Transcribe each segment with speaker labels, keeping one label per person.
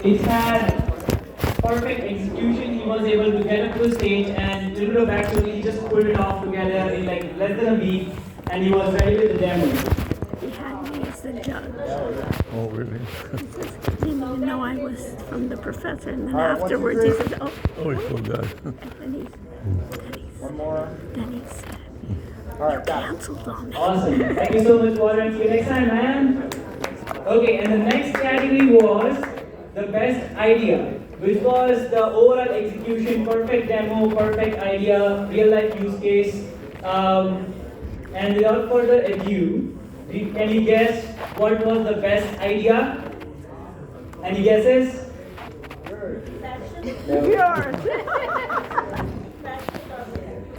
Speaker 1: It had perfect execution. He was able to get up to the stage and a little bit of backstory, he just pulled it off together in like less than a week and he was ready with the demo.
Speaker 2: He had me as the judge.
Speaker 3: Oh, really?
Speaker 2: He didn't even know I was from the professor, and then afterwards he said, oh.
Speaker 3: Oh, I forgot.
Speaker 2: And he said, you canceled on me.
Speaker 1: Awesome. Thank you so much, Walter, and see you next time, man. Okay, and the next category was the best idea, which was the overall execution, perfect demo, perfect idea, real life use case. And without further ado, can you guess what was the best idea? Any guesses?
Speaker 2: Yours.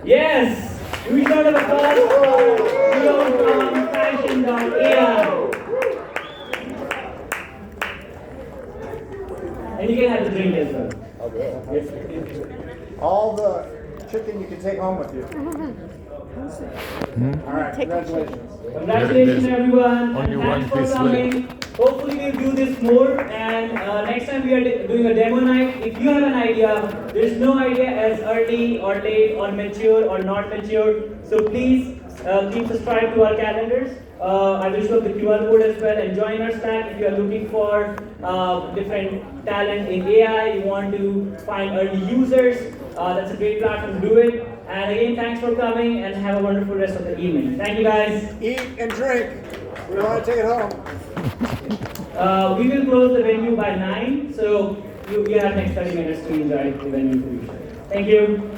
Speaker 1: Yes! Huge round of applause for Leo from Fashion.ai. And you can have a drink as well.
Speaker 4: All the chicken you can take home with you. All right, congratulations.
Speaker 1: Congratulations, everyone.
Speaker 3: Only
Speaker 1: And
Speaker 3: one
Speaker 1: thanks for
Speaker 3: piece
Speaker 1: coming. Hopefully, we'll do this more. And next time we are doing a demo night, if you have an idea, there's no idea as early or late or mature or not mature. So please keep subscribed to our calendars. I will show the QR code as well and join our stack if you are looking for different talent in AI. You want to find early users. That's a great platform to do it. And again, thanks for coming and have a wonderful rest of the evening. Thank you guys.
Speaker 4: Eat and drink. We don't want to take it home.
Speaker 1: We will close the venue by 9, so you have next 30 minutes to enjoy the venue. Thank you.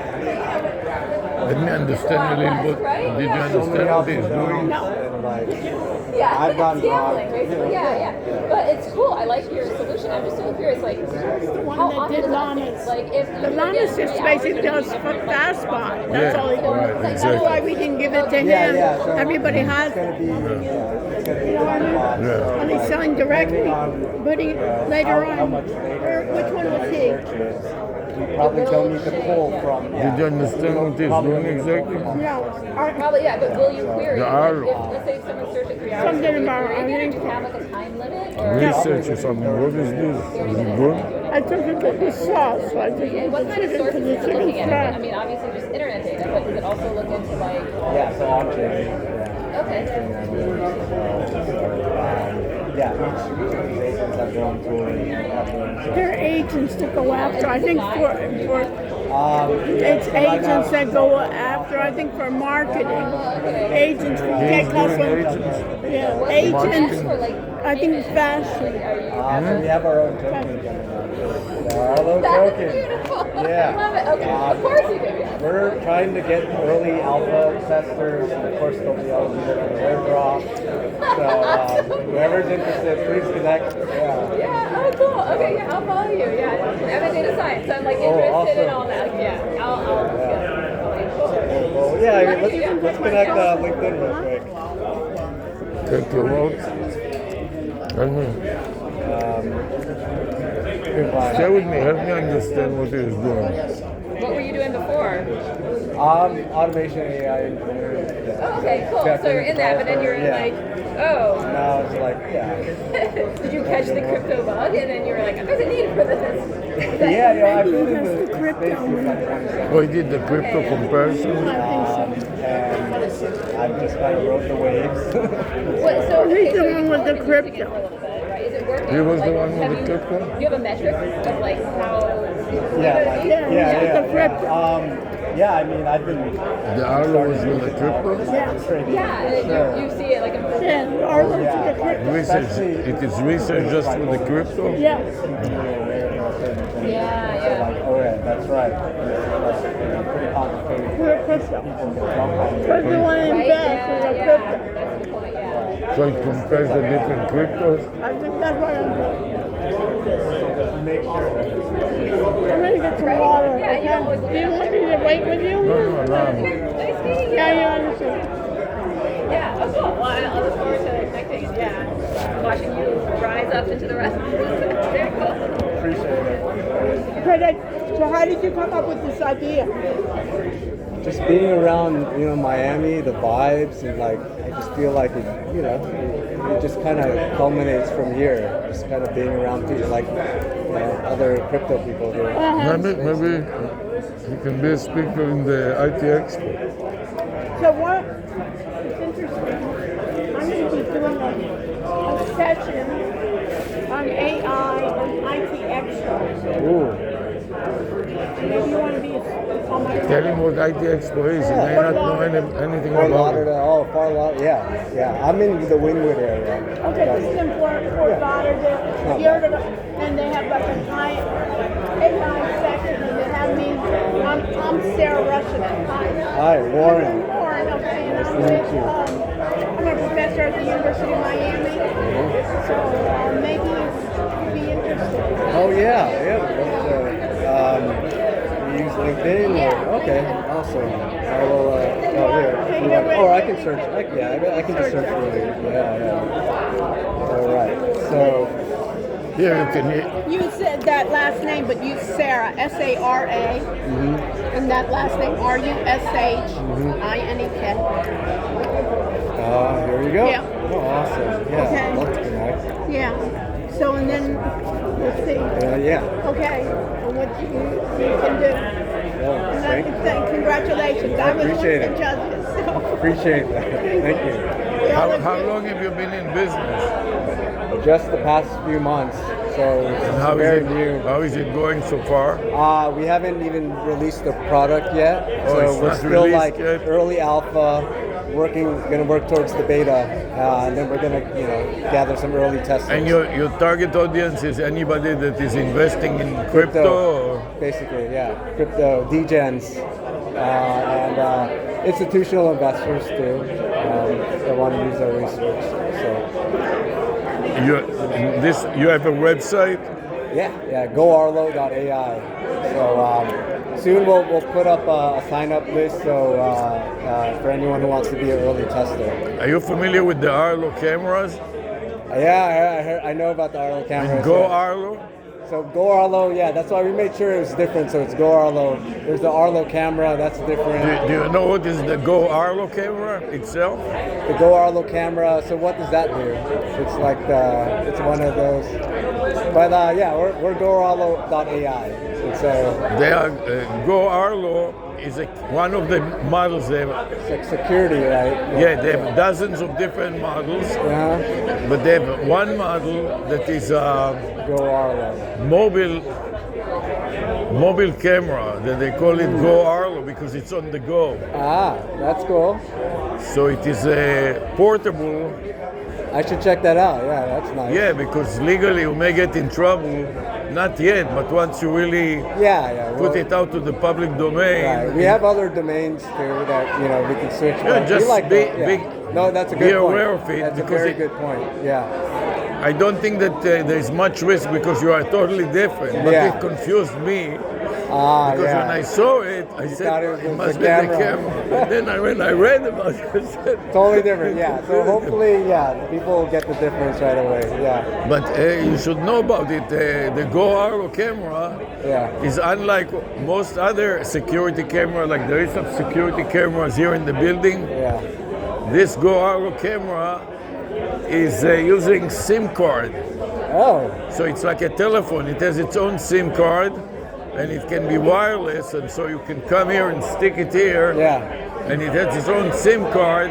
Speaker 3: I didn't understand a little bit. Did you understand what he's doing?
Speaker 5: Yeah,
Speaker 4: I've gotten
Speaker 5: gambling,
Speaker 4: caught.
Speaker 5: basically. Yeah. But it's cool. I like your solution. I'm just so curious, like, how
Speaker 2: that
Speaker 5: often
Speaker 2: did
Speaker 5: does that
Speaker 2: Lana's.
Speaker 5: happen? Like, if
Speaker 2: The Lana's just basically does fast spot. That's all he does.
Speaker 3: right,
Speaker 2: That's
Speaker 3: exactly.
Speaker 2: why we didn't give it to him.
Speaker 4: So
Speaker 2: Everybody has
Speaker 4: it's
Speaker 2: it.
Speaker 4: going to be, it's going to be
Speaker 2: You know what I mean?
Speaker 3: Yeah.
Speaker 2: And he's selling directly. But he, later
Speaker 4: how
Speaker 2: on,
Speaker 4: much later
Speaker 2: which one was he?
Speaker 4: You probably don't need to pull from.
Speaker 3: Did you understand what he's doing exactly?
Speaker 2: No.
Speaker 5: Probably, yeah, but will you query?
Speaker 3: The
Speaker 5: Like,
Speaker 3: R-
Speaker 5: if, let's say someone searched it 3 hours,
Speaker 2: Something
Speaker 5: will you
Speaker 2: about-
Speaker 5: query
Speaker 2: I
Speaker 5: it?
Speaker 2: think
Speaker 5: Do you
Speaker 2: so.
Speaker 5: have like a time limit? Or
Speaker 3: Research or something. What is this? Is it good?
Speaker 2: I took it to the sauce. So I took it
Speaker 5: and what
Speaker 2: to
Speaker 5: kind of
Speaker 2: the
Speaker 5: sources is it
Speaker 2: chicken
Speaker 5: looking at? I
Speaker 2: strap.
Speaker 5: mean, obviously just internet data, but does it also look into like,
Speaker 4: Yeah, so on-chain.
Speaker 5: okay.
Speaker 4: Yeah, each organizations have their own tooling.
Speaker 2: There are agents to go after. I think for it's
Speaker 4: So right now-
Speaker 2: agents that go after. I think for marketing, agents will get
Speaker 3: He's doing
Speaker 2: custom.
Speaker 3: agents.
Speaker 2: Yeah, agents.
Speaker 5: For like,
Speaker 2: I think fashion.
Speaker 4: So we have our own token coming out. Our own
Speaker 5: that's
Speaker 4: token.
Speaker 5: beautiful.
Speaker 4: Yeah.
Speaker 5: I love it. Okay, of course you do. Yeah.
Speaker 4: We're trying to get early alpha testers. Of course, they'll be eligible for the airdrop. So whoever's interested, please connect. Yeah.
Speaker 5: Yeah, oh cool. Okay, yeah, I'll follow you. Yeah, I'm in data science, so I'm like interested in
Speaker 4: awesome.
Speaker 5: all that. Yeah, I'll
Speaker 4: Well, yeah, I mean, let's connect LinkedIn real quick.
Speaker 3: Take your vote. Share with me. Help me understand what he's doing.
Speaker 5: What were you doing before?
Speaker 4: Automation AI engineer. Yeah.
Speaker 5: Oh, okay, cool. So you're in that, but then you're in
Speaker 4: Yeah.
Speaker 5: like, oh.
Speaker 4: Now it's like, yeah.
Speaker 5: Did you catch the crypto bug and then you were like, there's a need for this?
Speaker 4: Yeah, I've been in
Speaker 2: That's
Speaker 4: the
Speaker 2: the crypto.
Speaker 4: space since like 2017.
Speaker 3: Oh, he did the crypto comparison.
Speaker 4: And I've just kind of rode the waves.
Speaker 5: What, so,
Speaker 2: He's the
Speaker 5: so
Speaker 2: one
Speaker 5: you
Speaker 2: with the
Speaker 5: told me
Speaker 2: crypto.
Speaker 5: to get a little bit, right? Is it working?
Speaker 3: He was the
Speaker 5: Like,
Speaker 3: one with
Speaker 5: have
Speaker 3: the
Speaker 5: you-
Speaker 3: crypto?
Speaker 5: Do you have a metric of like how?
Speaker 2: Yeah,
Speaker 4: I mean, I've been.
Speaker 3: The Arlo was with the crypto?
Speaker 5: Yeah, and you see it like a
Speaker 2: Yeah, our look to the crypto.
Speaker 3: Research. It is research just for the crypto?
Speaker 2: Yeah.
Speaker 5: Yeah.
Speaker 4: Like, oh yeah, that's right. Pretty complicated.
Speaker 2: For the crypto.
Speaker 4: People can jump on
Speaker 2: For
Speaker 4: it.
Speaker 2: the one in
Speaker 5: Right?
Speaker 2: bed for the
Speaker 5: Yeah.
Speaker 2: crypto.
Speaker 5: That's the point. Yeah.
Speaker 3: So it compares the different cryptos?
Speaker 2: I think that's what I'm doing.
Speaker 4: Make sure.
Speaker 2: I'm gonna get some water.
Speaker 5: Yeah, you always
Speaker 2: Do you want me to wait with you?
Speaker 3: No, no.
Speaker 5: Nice meeting you.
Speaker 2: Yeah, you understand.
Speaker 5: Yeah. Oh, cool. Well, I look forward to connecting. Yeah. watching you rise up into the rest. Very cool.
Speaker 4: Appreciate it.
Speaker 2: So how did you come up with this idea?
Speaker 4: Just being around, Miami, the vibes, and like, I just feel like it just kind of culminates from here. Just kind of being around people like, other crypto people here.
Speaker 3: Maybe you can be a speaker in the IT Expo.
Speaker 2: So what? It's interesting. I'm going to be doing a session on AI on IT Expo.
Speaker 4: Ooh.
Speaker 2: Maybe you want to be on my
Speaker 3: Tell him what IT Expo is. He may not know anything
Speaker 4: Fort
Speaker 3: about it.
Speaker 4: Lauderdale. Oh, Fort Lauderdale. Yeah. I'm in the Wynwood area.
Speaker 2: Okay, this is in Fort Lauderdale. Years ago, and they have like an AI section, and they have me. I'm Sarah Russian.
Speaker 4: Hi, Warren.
Speaker 2: Warren, okay, and
Speaker 4: Nice
Speaker 2: I'm
Speaker 4: to meet you.
Speaker 2: I'm a professor at the University of Miami. So maybe you'd be interested.
Speaker 4: Oh yeah. You use LinkedIn? Okay, awesome. I will. Or I can search. I can just search for you. Yeah. All right. So.
Speaker 3: Here you can hear.
Speaker 2: You said that last name, but use Sarah, S-A-R-A, and that last name, R-U-S-H-I-N-E-K.
Speaker 4: Here we go.
Speaker 2: Yeah.
Speaker 4: Oh, awesome. Yeah,
Speaker 2: Okay.
Speaker 4: love to connect.
Speaker 2: Yeah. So, and then, let's see.
Speaker 4: Yeah.
Speaker 2: Okay. And what you can do.
Speaker 4: Well,
Speaker 2: Congratulations. I was one of
Speaker 4: appreciate
Speaker 2: the
Speaker 4: it.
Speaker 2: judges. So.
Speaker 4: Appreciate that. Thank you.
Speaker 3: How long have you been in business?
Speaker 4: Just the past few months, so it's
Speaker 3: How
Speaker 4: very
Speaker 3: is it?
Speaker 4: new.
Speaker 3: How is it going so far?
Speaker 4: We haven't even released the product yet,
Speaker 3: Oh,
Speaker 4: so
Speaker 3: it's
Speaker 4: we're
Speaker 3: not
Speaker 4: still
Speaker 3: released
Speaker 4: like
Speaker 3: yet?
Speaker 4: early alpha. Gonna work towards the beta, and then we're gonna, gather some early testers.
Speaker 3: And your target audience is anybody that is investing in crypto? Or?
Speaker 4: Basically, yeah, crypto degens, and institutional investors too that want to use our research. So.
Speaker 3: You have a website?
Speaker 4: Yeah, goarlo.ai. So soon we'll put up a sign-up list for anyone who wants to be an early tester.
Speaker 3: Are you familiar with the Arlo cameras?
Speaker 4: Yeah, I know about the Arlo cameras.
Speaker 3: Go
Speaker 4: yeah.
Speaker 3: Arlo?
Speaker 4: So Go Arlo, yeah, that's why we made sure it was different. So it's Go Arlo. There's the Arlo camera, that's different.
Speaker 3: Do you know what is the Go Arlo camera itself?
Speaker 4: The Go Arlo camera. So what does that do? It's like it's one of those. But yeah, we're GoArlo.ai. So
Speaker 3: They are Go Arlo is one of the models they have.
Speaker 4: it's like security, right?
Speaker 3: Yeah, they have dozens of different models, but they have one model that is
Speaker 4: Go Arlo.
Speaker 3: mobile camera that they call it Go Arlo because it's on the go.
Speaker 4: That's cool.
Speaker 3: So it is portable.
Speaker 4: I should check that out. Yeah, that's nice.
Speaker 3: Yeah, because legally you may get in trouble. Not yet, but once you really put it out to the public domain.
Speaker 4: Right. We have other domains too that we can switch.
Speaker 3: Yeah,
Speaker 4: but
Speaker 3: just
Speaker 4: we like No, that's a good
Speaker 3: be
Speaker 4: point.
Speaker 3: aware of it
Speaker 4: That's a
Speaker 3: because
Speaker 4: very good point. Yeah.
Speaker 3: I don't think that there's much risk because you are totally different. But
Speaker 4: Yeah.
Speaker 3: it confused me because when I saw it, I
Speaker 4: thought
Speaker 3: said
Speaker 4: it
Speaker 3: it
Speaker 4: was
Speaker 3: must
Speaker 4: the
Speaker 3: be the
Speaker 4: camera.
Speaker 3: camera. And then when I read about it, I said,
Speaker 4: Totally different. Yeah. So hopefully, people will get the difference right away. Yeah.
Speaker 3: but you should know about it. The Go Arlo camera is unlike most other security camera. Like there is some security cameras here in the building.
Speaker 4: Yeah.
Speaker 3: This Go Arlo camera is using SIM card.
Speaker 4: Oh.
Speaker 3: So it's like a telephone. It has its own SIM card, and it can be wireless. And so you can come here and stick it here.
Speaker 4: Yeah.
Speaker 3: And it has its own SIM card,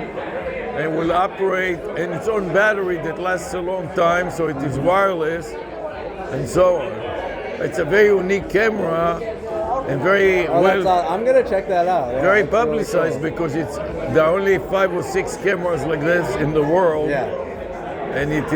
Speaker 3: and will operate, and its own battery that lasts a long time. So it is wireless, and so on. It's a very unique camera, and very
Speaker 4: I'm gonna check that out. Yeah,
Speaker 3: very
Speaker 4: that's really
Speaker 3: publicized
Speaker 4: cool.
Speaker 3: because there are only 5 or 6 cameras like this in the world.
Speaker 4: Yeah.
Speaker 3: And it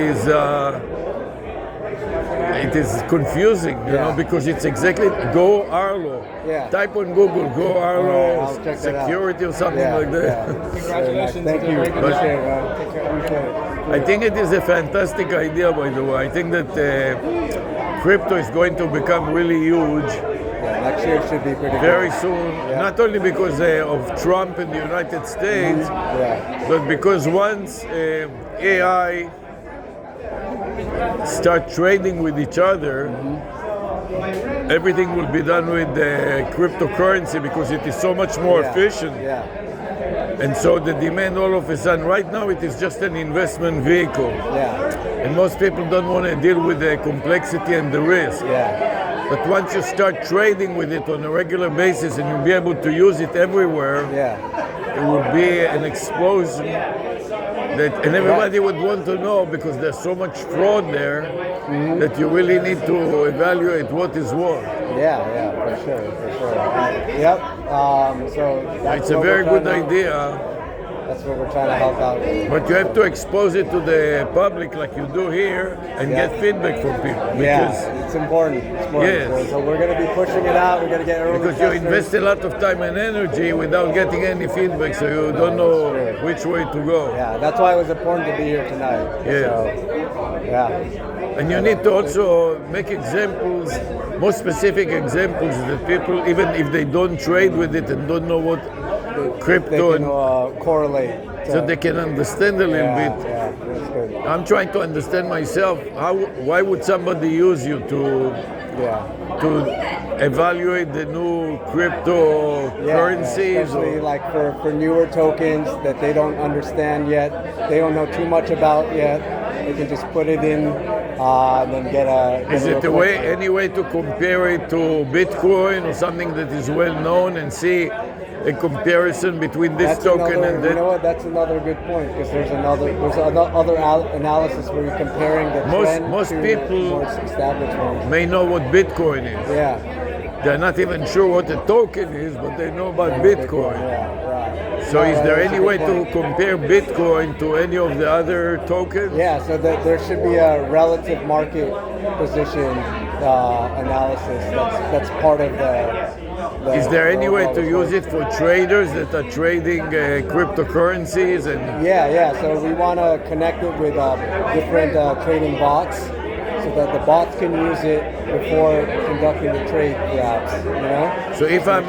Speaker 3: is confusing, you know, because it's exactly Go Arlo.
Speaker 4: Yeah.
Speaker 3: Type on Google Go Arlo
Speaker 4: I'll check that out.
Speaker 3: security or something like that.
Speaker 4: Yeah. Congratulations. Thank you. Appreciate it, man. Appreciate it.
Speaker 3: I think it is a fantastic idea, by the way. I think that crypto is going to become really huge
Speaker 4: Next year should be pretty
Speaker 3: very
Speaker 4: good.
Speaker 3: soon.
Speaker 4: Yeah.
Speaker 3: Not only because of Trump in the United States, but because once AI start trading with each other, everything will be done with cryptocurrency because it is so much more efficient.
Speaker 4: Yeah.
Speaker 3: And so the demand all of a sudden, right now it is just an investment vehicle.
Speaker 4: Yeah.
Speaker 3: And most people don't want to deal with the complexity and the risk.
Speaker 4: Yeah.
Speaker 3: But once you start trading with it on a regular basis and you'll be able to use it everywhere, it will be an explosion. And everybody would want to know because there's so much fraud there that you really need to evaluate what is what.
Speaker 4: Yeah, for sure. Yep. So that's
Speaker 3: It's a very good idea.
Speaker 4: That's what we're trying to help out with.
Speaker 3: But you have to expose it to the public like you do here and get feedback from people.
Speaker 4: It's important.
Speaker 3: Yes.
Speaker 4: So we're going to be pushing it out. We're going to get early
Speaker 3: Because you
Speaker 4: testers.
Speaker 3: invest a lot of time and energy without getting any feedback, so you don't know which way to go.
Speaker 4: Yeah, that's why it was important to be here tonight.
Speaker 3: Yeah.
Speaker 4: So,
Speaker 3: And you need to also make examples, more specific examples that people, even if they don't trade with it and don't know what crypto,
Speaker 4: they can correlate.
Speaker 3: so they can understand a little bit.
Speaker 4: Yeah, that's good.
Speaker 3: I'm trying to understand myself. Why would somebody use you to evaluate the new cryptocurrencies?
Speaker 4: Especially like for newer tokens that they don't understand yet, they don't know too much about yet. They can just put it in and then get a.
Speaker 3: Is it any way to compare it to Bitcoin or something that is well known and see a comparison between this token and that?
Speaker 4: You know what? That's another good point because there's other analysis where you're comparing the trend
Speaker 3: most
Speaker 4: to
Speaker 3: people
Speaker 4: more established ones.
Speaker 3: may know what Bitcoin is.
Speaker 4: Yeah.
Speaker 3: They're not even sure what a token is, but they know about Bitcoin. So is there any way to compare Bitcoin to any of the other tokens?
Speaker 4: Yeah, so there should be a relative market position analysis that's part of the
Speaker 3: is there any way to use it for traders that are trading cryptocurrencies?
Speaker 4: Yeah. So we want to connect it with different trading bots, so that the bots can use it before conducting the trade, perhaps.
Speaker 3: So if I'm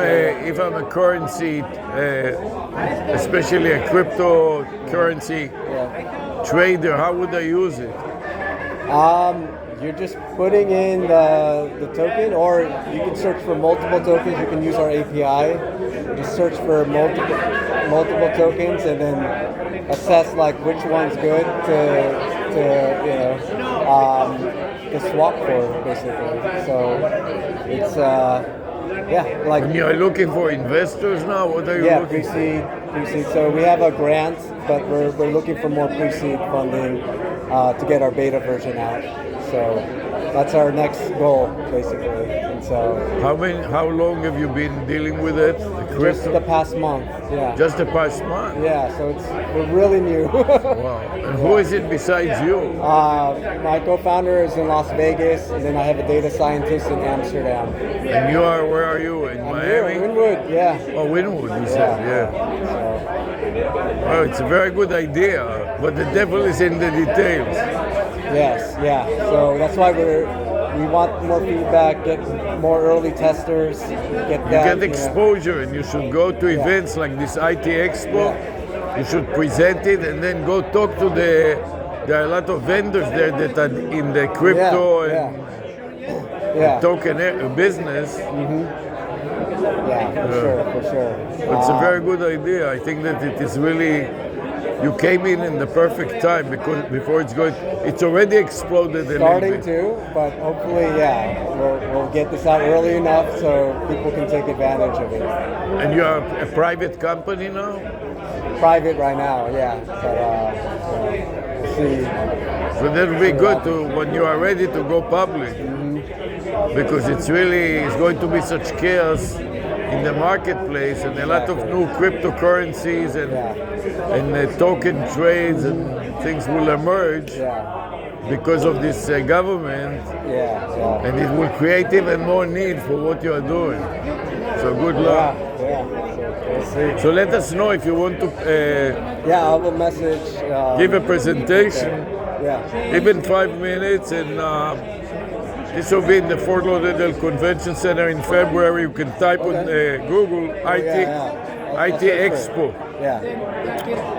Speaker 3: a currency, especially a cryptocurrency trader, how would I use it?
Speaker 4: You're just putting in the token, or you can search for multiple tokens. You can use our API. Just search for multiple tokens, and then assess like which one's good to swap for, basically. So it's like.
Speaker 3: And you're looking for investors now. What are you looking for?
Speaker 4: Pre-seed. So we have a grant, but we're looking for more pre-seed funding to get our beta version out. So that's our next goal, basically. And so
Speaker 3: how long have you been dealing with it?
Speaker 4: Just the past month. Yeah.
Speaker 3: Just the past month.
Speaker 4: Yeah. So we're really new.
Speaker 3: Wow. And who is it besides you?
Speaker 4: My co-founder is in Las Vegas, and then I have a data scientist in Amsterdam.
Speaker 3: And you are, where are you? In Miami?
Speaker 4: Winwood. Yeah.
Speaker 3: Oh, Winwood. You said, Well, it's a very good idea, but the devil is in the details.
Speaker 4: Yes, so that's why we want more feedback, get more early testers, get
Speaker 3: exposure, and you should go to events like this IT Expo. You should present it and then go talk to there are a lot of vendors there that are in the crypto and token business.
Speaker 4: Yeah, for sure.
Speaker 3: It's a very good idea. I think that it is really. You came in the perfect time because before it's already exploded a little bit.
Speaker 4: Starting to, but hopefully, we'll get this out early enough so people can take advantage of it.
Speaker 3: And you are a private company now?
Speaker 4: Private right now, yeah. But see.
Speaker 3: So that will be good when you are ready to go public, because it's going to be such chaos in the marketplace, and a lot of new cryptocurrencies and token trades and things will emerge because of this government, and it will create even more need for what you are doing. So good luck. So let us know if you want to
Speaker 4: I will message.
Speaker 3: give a presentation, even 5 minutes, and this will be in the Fort Lauderdale Convention Center in February. You can type on Google IT Expo.
Speaker 4: Yeah.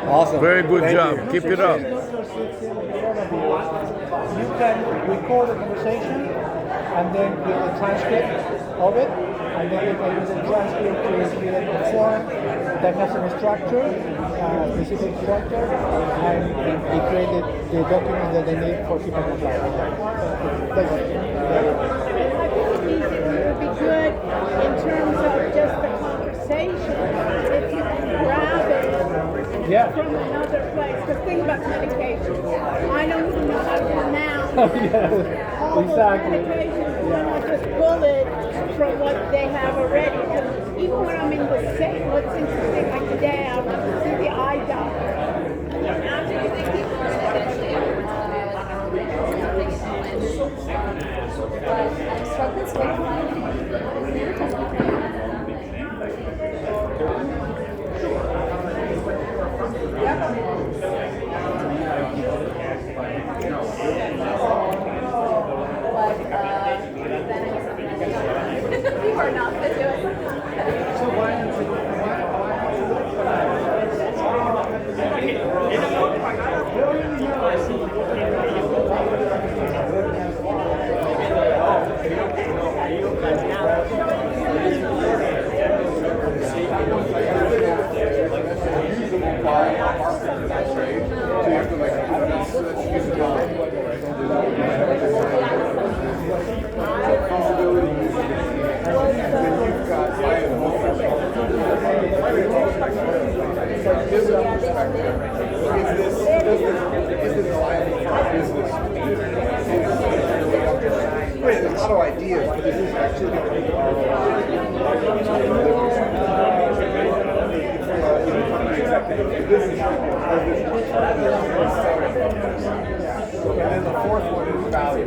Speaker 4: Awesome.
Speaker 3: Very good
Speaker 4: Thank
Speaker 3: job.
Speaker 4: you.
Speaker 3: Keep it up.
Speaker 6: You can record the conversation and then do a transcript of it, and then you can use the transcript to create a form that has a structure, specific structure, and it created the document that they need for HIPAA compliance. That's it.
Speaker 2: I think it would be good in terms of just the conversation if you can grab it
Speaker 6: Yeah.
Speaker 2: from another place. Because think about medications. I don't even know how to pronounce
Speaker 6: Yeah,
Speaker 2: all those
Speaker 6: exactly.
Speaker 2: medications, and then I just pull it from what they have already. Because even when I'm in the state, what's interesting, like today, I went to see the eye doctor.
Speaker 5: You are not the
Speaker 7: There's a lot of ideas, but this is actually going to be and then the fourth one is value.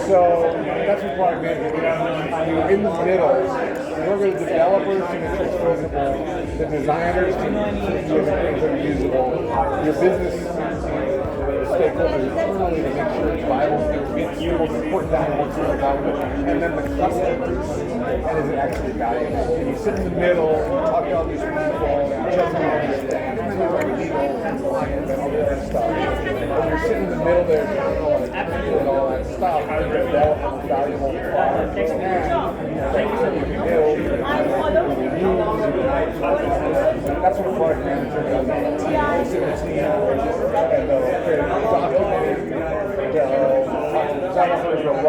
Speaker 7: So that's what product management is. In the middle, we're going to developers to make sure it's feasible, the designers to make things that are usable, your business stakeholders internally to make sure it's viable, you're able to report down what's really valuable, and then the customers, and is it actually valuable? And you sit in the middle, you talk to all these people, you just understand, and then there's like legal compliance and all that stuff. When you're sitting in the middle there, and all that stuff, you develop a valuable product. That's what a product manager does. They sit in a team and they'll create a document, they'll talk to the designers, they'll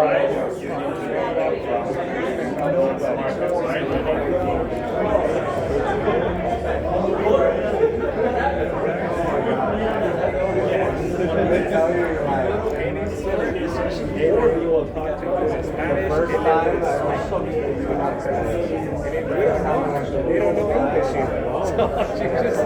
Speaker 7: they tell you you're like, or you will talk to the first time they don't know English either. So she just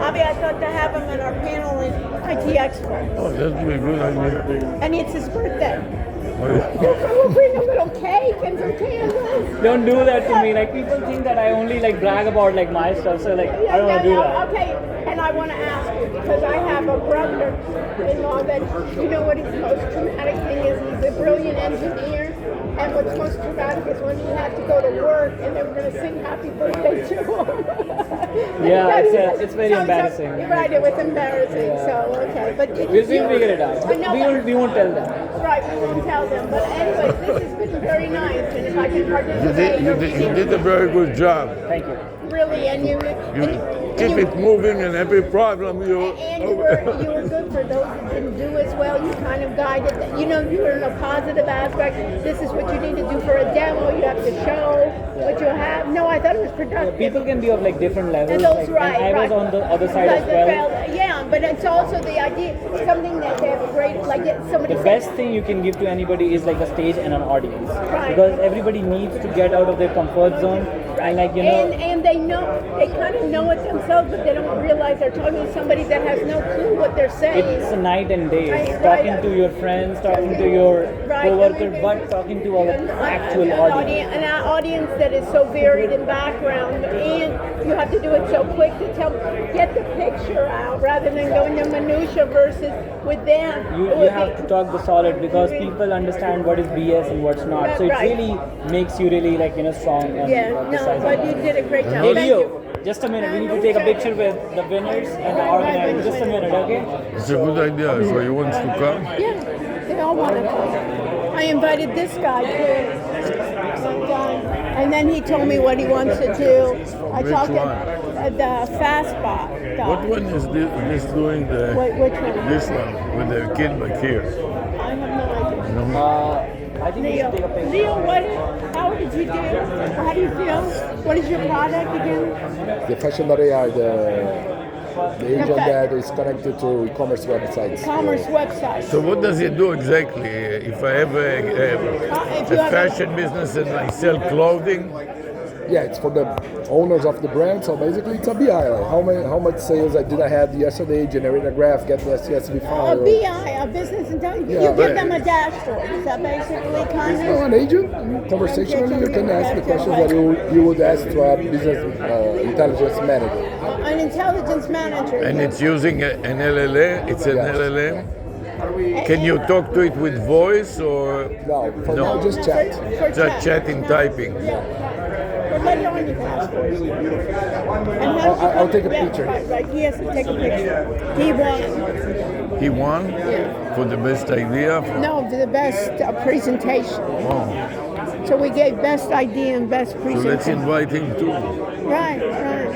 Speaker 2: Abby, I thought to have him at our panel in IT Expo.
Speaker 3: Oh, that would be a good idea.
Speaker 2: And it's his birthday.
Speaker 3: Oh, yeah.
Speaker 2: We'll bring a little cake and some candles.
Speaker 1: Don't do that to me. Like people think that I only like brag about like my stuff. So like I don't want to do that.
Speaker 2: Okay, and I want to ask you because I have a brother-in-law that, you know what his most traumatic thing is? He's a brilliant engineer. And what's most traumatic is when he had to go to work and they were going to sing happy birthday to him.
Speaker 1: Yeah, it's very embarrassing.
Speaker 2: Right, it was embarrassing. So okay, but
Speaker 1: We'll figure it out. We won't tell them.
Speaker 2: Right, we won't tell them. But anyway, this has been very nice, and if I can
Speaker 3: You
Speaker 2: participate,
Speaker 3: did a very good job.
Speaker 1: Thank you.
Speaker 2: really, and you
Speaker 3: Keep it moving, and every problem
Speaker 2: and you were good for those who didn't do as well. You kind of guided them. You know, you were in a positive aspect. This is what you need to do for a demo. You have to show what you have. No, I thought it was productive.
Speaker 1: People can be of like different levels.
Speaker 2: And those,
Speaker 1: like,
Speaker 2: right,
Speaker 1: and I was
Speaker 2: right.
Speaker 1: on the other side as well.
Speaker 2: Yeah, but it's also the idea, something that they have a great, like somebody
Speaker 1: The
Speaker 2: said,
Speaker 1: best thing you can give to anybody is like a stage and an audience,
Speaker 2: Right.
Speaker 1: because everybody needs to get out of their comfort zone, and like you know.
Speaker 2: and they know, they kind of know it themselves, but they don't realize they're talking to somebody that has no clue what they're saying.
Speaker 1: It's a night and day.
Speaker 2: Right,
Speaker 1: Talking
Speaker 2: right.
Speaker 1: to your friends, talking to your
Speaker 2: Right,
Speaker 1: co-worker,
Speaker 2: I mean,
Speaker 1: but talking to an actual
Speaker 2: an
Speaker 1: audience.
Speaker 2: an audience that is so varied in background, and you have to do it so quick to get the picture out rather than go into minutia versus with them.
Speaker 1: You have to talk the solid, because people understand what is BS and what's not. So it
Speaker 2: Right.
Speaker 1: really makes you really like strong and
Speaker 2: Yeah, no,
Speaker 1: decisive.
Speaker 2: but you did a great job.
Speaker 1: Hey
Speaker 2: Thank you.
Speaker 1: Leo, just a minute. We need to take a picture with the winners and the organizers. Just a minute, okay?
Speaker 3: It's a good idea. So he wants to come.
Speaker 2: Yeah, they all want to come. I invited this guy too. And then he told me what he wants to do. I
Speaker 3: Which
Speaker 2: talked
Speaker 3: one?
Speaker 2: to the Fastbot guy.
Speaker 3: What one is this doing?
Speaker 2: Which one?
Speaker 3: This one with the kid back here.
Speaker 2: I have no idea.
Speaker 1: I think we
Speaker 2: Leo,
Speaker 1: should take a picture.
Speaker 2: Leo, how did you do? How do you feel? What is your product again?
Speaker 8: The fashion AI, the agent that is connected to e-commerce websites.
Speaker 2: Commerce website.
Speaker 3: So what does it do exactly? If I have
Speaker 2: If you
Speaker 3: a
Speaker 2: have
Speaker 3: fashion business and I sell clothing,
Speaker 8: Yeah, it's for the owners of the brand. So basically, it's a BI. Like how much sales I did I have yesterday? Generate a graph, get the CSV
Speaker 2: A
Speaker 8: file.
Speaker 2: BI, a business intelligence.
Speaker 8: Yeah,
Speaker 2: You give
Speaker 8: but-
Speaker 2: them a dashboard. Is that basically kind
Speaker 8: You know,
Speaker 2: of?
Speaker 8: an agent, conversationally, you can ask the questions that you would ask to a business intelligence manager.
Speaker 2: An intelligence manager.
Speaker 3: and it's using an LLM, it's an
Speaker 8: Yes.
Speaker 3: LLM. Can you talk to it with voice or
Speaker 8: No, for
Speaker 3: No.
Speaker 8: now, just chat.
Speaker 2: For
Speaker 3: just chatting, typing?
Speaker 2: Yeah, right. But later on you can ask for it. And how did you
Speaker 8: I'll take a
Speaker 2: yeah,
Speaker 8: picture.
Speaker 2: Right, he has to take a picture. He won.
Speaker 3: He won
Speaker 2: Yeah.
Speaker 3: for the best idea.
Speaker 2: No, the best presentation.
Speaker 3: Oh,
Speaker 2: So we gave best idea and best
Speaker 3: so let's
Speaker 2: presentation.
Speaker 3: invite him too.
Speaker 2: Right, right.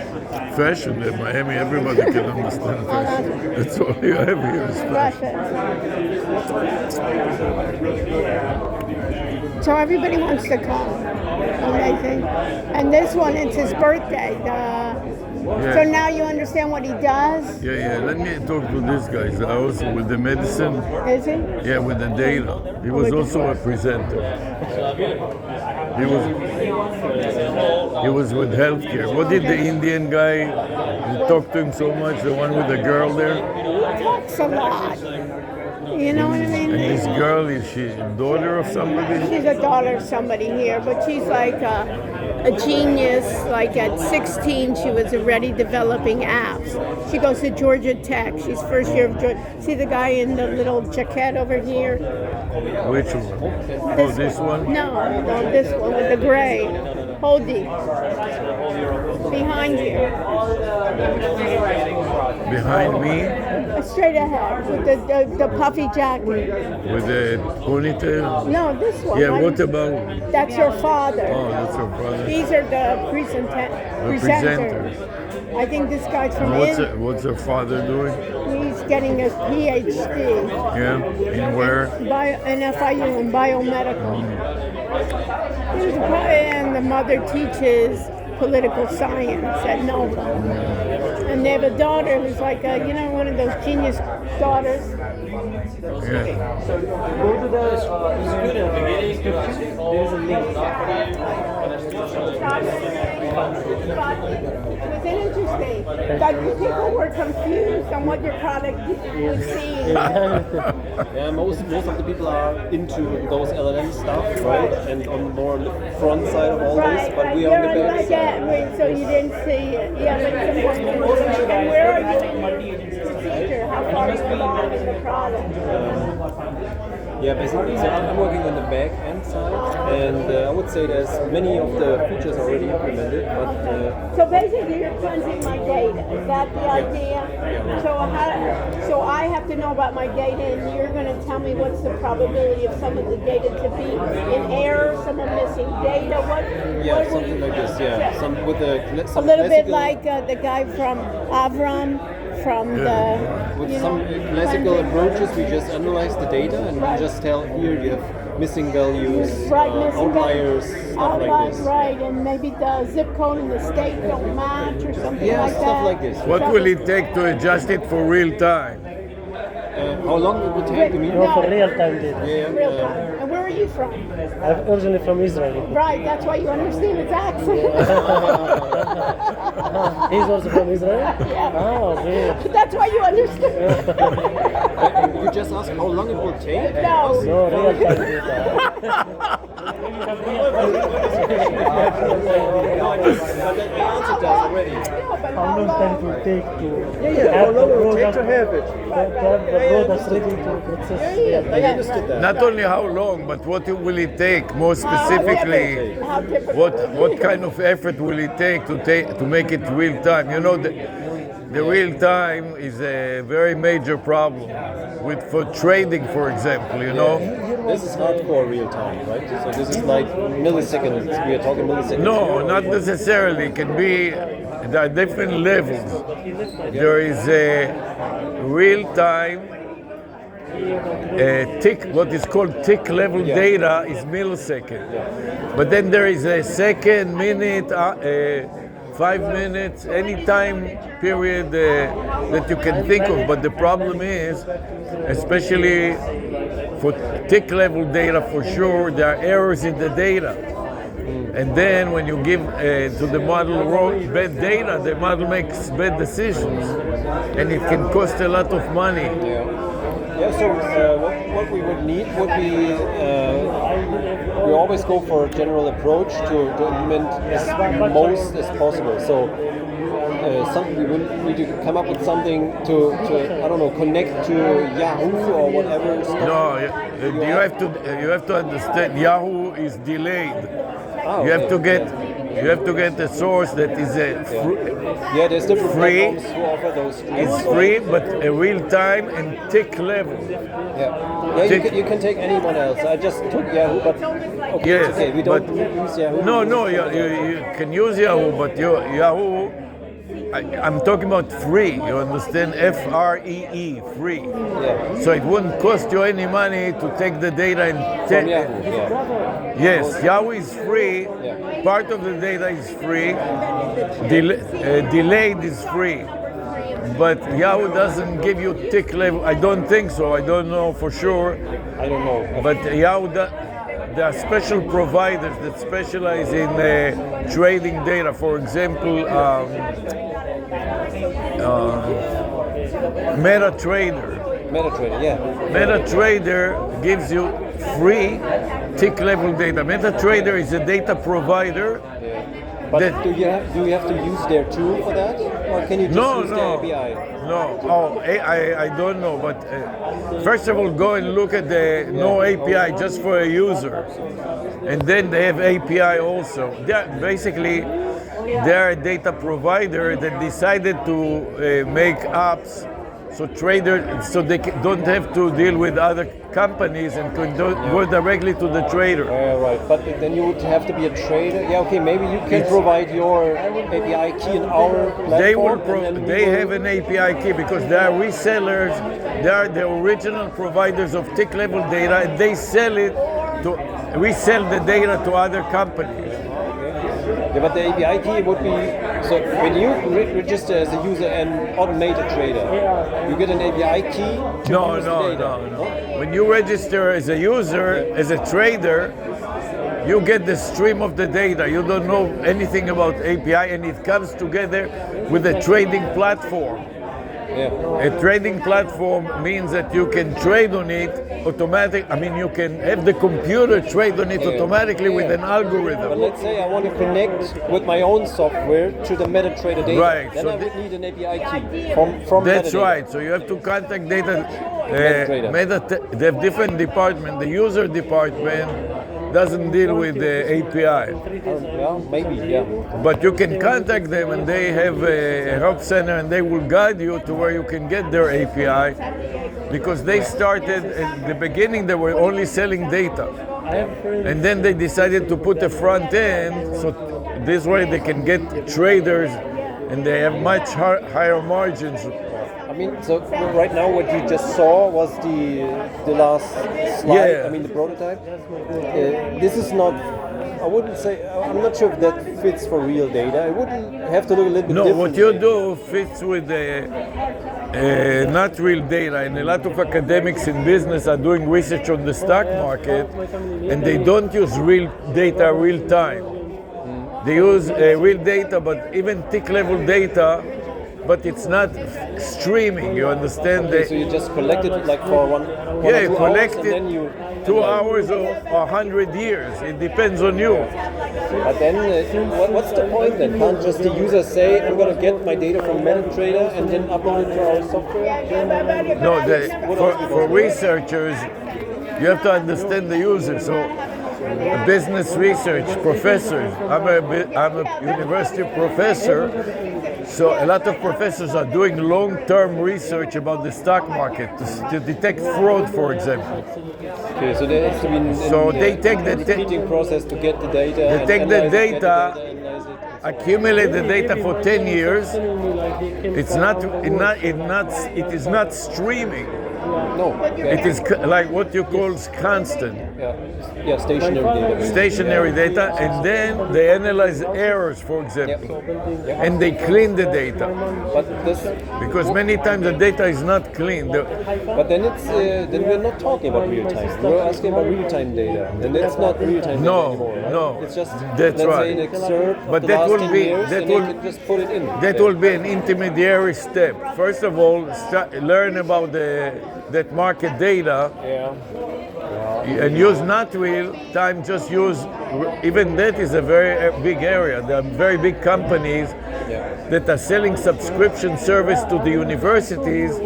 Speaker 3: Fashion in Miami, everybody can understand fashion. That's all you have here is fashion.
Speaker 2: Russia. So everybody wants to come. Amazing. And this one, it's his birthday. So now you understand what he does?
Speaker 3: Yeah. Let me talk to this guy. Also with the medicine.
Speaker 2: Is he?
Speaker 3: Yeah, with the data. He was also a presenter. He was with healthcare. What did the Indian guy? You talked to him so much. The one with the girl there.
Speaker 2: Talks a lot. You know what I mean?
Speaker 3: And this girl, is she a daughter of somebody?
Speaker 2: She's a daughter of somebody here, but she's like a genius. Like at 16, she was already developing apps. She goes to Georgia Tech. She's first year of Georgia. See the guy in the little jacket over here?
Speaker 3: Which one? Oh, this one?
Speaker 2: No, this one with the gray. Hodi. Behind you.
Speaker 3: Behind me,
Speaker 2: Straight ahead with the puffy jacket.
Speaker 3: with the ponytail.
Speaker 2: No, this one.
Speaker 3: Yeah, what about?
Speaker 2: That's her father.
Speaker 3: Oh, that's her brother.
Speaker 2: These are the presenters. I think this guy's from India.
Speaker 3: What's her father doing?
Speaker 2: He's getting a PhD
Speaker 3: Yeah, in where?
Speaker 2: in FIU in biomedical. And the mother teaches political science at Nova. And they have a daughter who's like one of those genius daughters.
Speaker 3: Yeah.
Speaker 1: Go to the description. There is a link.
Speaker 2: It was interesting. Like people were confused on what your product would see.
Speaker 9: Yeah, most of the people are into those LLM stuff, right? And on more front side of all this, but we are on the back side.
Speaker 2: So you didn't see it. Yeah, but it's important. And where are you in your procedure? How far are you along in the product?
Speaker 9: Yeah, basically. So I'm working on the back end side, and I would say there's many of the features already implemented, but
Speaker 2: So basically, you're cleansing my data. Is that the idea? So I have to know about my data, and you're going to tell me what's the probability of some of the data to be in error, some are missing data. What will
Speaker 9: something
Speaker 2: you,
Speaker 9: like this. Yeah, some with
Speaker 2: a little bit like the guy from Avram. From
Speaker 9: with some classical approaches, we just analyze the data and we just tell here you have missing values, outliers, stuff like this.
Speaker 2: Right, and maybe the zip code and the state don't match or something like that.
Speaker 9: Stuff like this.
Speaker 3: What will it take to adjust it for real time?
Speaker 9: How long it would take? You mean?
Speaker 10: No, for real time data.
Speaker 2: Real time. And where are you from?
Speaker 10: I'm originally from Israel.
Speaker 2: Right, that's why you understand his accent.
Speaker 10: He's also from Israel?
Speaker 2: Yeah.
Speaker 10: Oh, okay.
Speaker 2: That's why you understand.
Speaker 9: You just asked how long it will take?
Speaker 2: No.
Speaker 10: No, real time data.
Speaker 9: But the answer does already.
Speaker 10: How long time it will take to
Speaker 7: How long will it take to have it?
Speaker 10: to have the products ready to process real
Speaker 9: I
Speaker 10: time?
Speaker 9: understood that.
Speaker 3: Not only how long, but what will it take more specifically? What kind of effort will it take to make it real time? You know, the real time is a very major problem for trading, for example. You know.
Speaker 9: This is hardcore real time, right? So this is like milliseconds. We are talking milliseconds.
Speaker 3: No, not necessarily. It can be. There are different levels. There is a real time. What is called tick level data is millisecond. But then there is a second, minute, 5 minutes, any time period that you can think of. But the problem is, especially for tick level data for sure, there are errors in the data. And then when you give to the model bad data, the model makes bad decisions. And it can cost a lot of money.
Speaker 9: So what we would need would be, we always go for a general approach to implement as most as possible. So we would need to come up with something to I don't know, connect to Yahoo or whatever.
Speaker 3: No, you have to understand, Yahoo is delayed. You have to get a source that is
Speaker 9: there's different
Speaker 3: free.
Speaker 9: platforms who offer those.
Speaker 3: It's free, but a real time and tick level.
Speaker 9: You can take anyone else. I just took Yahoo, but okay,
Speaker 3: Yes,
Speaker 9: it's okay. We don't use Yahoo.
Speaker 3: No, you can use Yahoo, but Yahoo, I'm talking about free. You understand? FREE, free. So it wouldn't cost you any money to take the data and
Speaker 9: From Yahoo,
Speaker 3: Yes, Yahoo is free. Part of the data is free. Delayed is free. But Yahoo doesn't give you tick level. I don't think so. I don't know for sure.
Speaker 9: I don't know.
Speaker 3: But Yahoo, there are special providers that specialize in trading data. For example, MetaTrader. MetaTrader gives you free tick level data. MetaTrader is a data provider.
Speaker 9: But do you have to use their tool for that, or can you just use the API?
Speaker 3: No, I don't know. But first of all, go and look at the no API just for a user, and then they have API also. They're a data provider that decided to make apps so they don't have to deal with other companies and can go directly to the trader.
Speaker 9: Right, but then you would have to be a trader. Yeah, okay, maybe you can provide your API key in our platform.
Speaker 3: They have an API key because they are resellers. They are the original providers of tick level data, and they resell the data to other companies.
Speaker 9: Yeah, but the API key would be, so when you register as a user and automated trader, you get an API key to use the data.
Speaker 3: No. When you register as a user, as a trader, you get the stream of the data. You don't know anything about API, and it comes together with a trading platform. A trading platform means that you can trade on it automatic. I mean, you can have the computer trade on it automatically with an
Speaker 9: But
Speaker 3: algorithm.
Speaker 9: let's say I want to connect with my own software to the MetaTrader data.
Speaker 3: Right,
Speaker 9: Then
Speaker 3: so
Speaker 9: I would need an API key from
Speaker 3: That's
Speaker 9: metadata.
Speaker 3: right. So you have to contact data.
Speaker 9: MetaTrader.
Speaker 3: They have different department. The user department doesn't deal with the API.
Speaker 9: Yeah, maybe, yeah.
Speaker 3: But you can contact them and they have a help center and they will guide you to where you can get their API because they started at the beginning, they were only selling data. And then they decided to put a front end so this way they can get traders and they have much higher margins.
Speaker 9: I mean, so right now what you just saw was the last slide,
Speaker 3: Yeah.
Speaker 9: I mean the prototype. This is not, I wouldn't say, I'm not sure if that fits for real data. I wouldn't have to look a little bit
Speaker 3: No,
Speaker 9: different.
Speaker 3: what you do fits with not real data. And a lot of academics in business are doing research on the stock market and they don't use real data real time. They use real data, but even tick level data, but it's not streaming, you understand?
Speaker 9: Okay, so you just collect it like for one or
Speaker 3: Yeah,
Speaker 9: 2
Speaker 3: collect
Speaker 9: hours,
Speaker 3: it
Speaker 9: and then you
Speaker 3: 2 hours or 100 years. It depends on you.
Speaker 9: But then, what's the point then? Can't just the user say, I'm going to get my data from MetaTrader and then upload it to our software?
Speaker 3: No, for researchers, you have to understand the user. So, business research professors. I'm a university professor. So a lot of professors are doing long-term research about the stock market to detect fraud, for example.
Speaker 9: Okay, so there has to be
Speaker 3: they take the
Speaker 9: repeating process to get the data.
Speaker 3: They take the
Speaker 9: analyze it,
Speaker 3: data,
Speaker 9: analyze it.
Speaker 3: accumulate the data for 10 years. It is not streaming.
Speaker 9: No.
Speaker 3: It is like what you call constant.
Speaker 9: Yeah, stationary data.
Speaker 3: Stationary data, and then they analyze errors, for example, and they clean the data.
Speaker 9: But this,
Speaker 3: because many times the data is not clean.
Speaker 9: But then it's then we're not talking about real time. We're asking about real time data, and it's not real time data anymore. Right?
Speaker 3: No,
Speaker 9: it's just
Speaker 3: that's
Speaker 9: let's
Speaker 3: right.
Speaker 9: say an excerpt
Speaker 3: But
Speaker 9: of the
Speaker 3: that
Speaker 9: last
Speaker 3: will
Speaker 9: 10
Speaker 3: be
Speaker 9: years,
Speaker 3: that
Speaker 9: and
Speaker 3: will
Speaker 9: you can just put it in.
Speaker 3: that will be an intermediary step. First of all, learn about that market data. And use not real time, just use, even that is a very big area. There are very big companies that are selling subscription service to the universities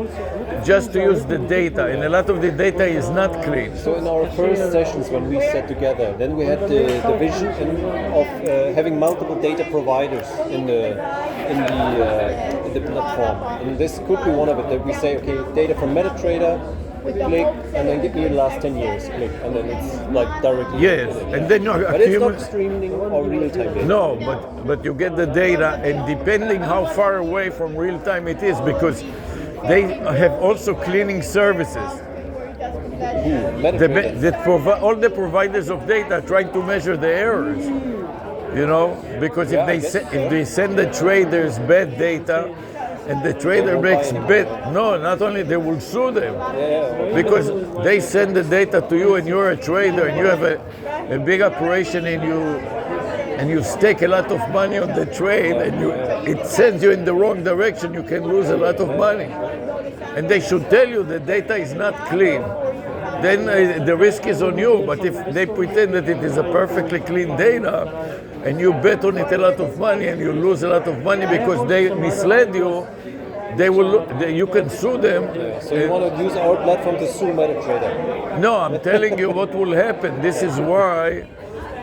Speaker 3: just to use the data, and a lot of the data is not clean.
Speaker 9: So in our first sessions when we sat together, then we had the vision of having multiple data providers in the platform, and this could be one of it. That we say, okay, data from MetaTrader, click, and then give me the last 10 years, click, and then it's like directly.
Speaker 3: Yes, and then you
Speaker 9: but it's not streaming or real-time data.
Speaker 3: No, but you get the data, and depending how far away from real time it is, because they have also cleaning services. All the providers of data trying to measure the errors, you know, because if they send the traders bad data, and the trader makes bad, no, not only they will sue them, because they send the data to you and you're a trader and you have a big operation and you stake a lot of money on the trade and it sends you in the wrong direction, you can lose a lot of money. And they should tell you the data is not clean. Then the risk is on you, but if they pretend that it is a perfectly clean data and you bet on it a lot of money and you lose a lot of money because they misled you, you can sue them.
Speaker 9: So you want to use our platform to sue MetaTrader?
Speaker 3: No, I'm telling you what will happen. This is why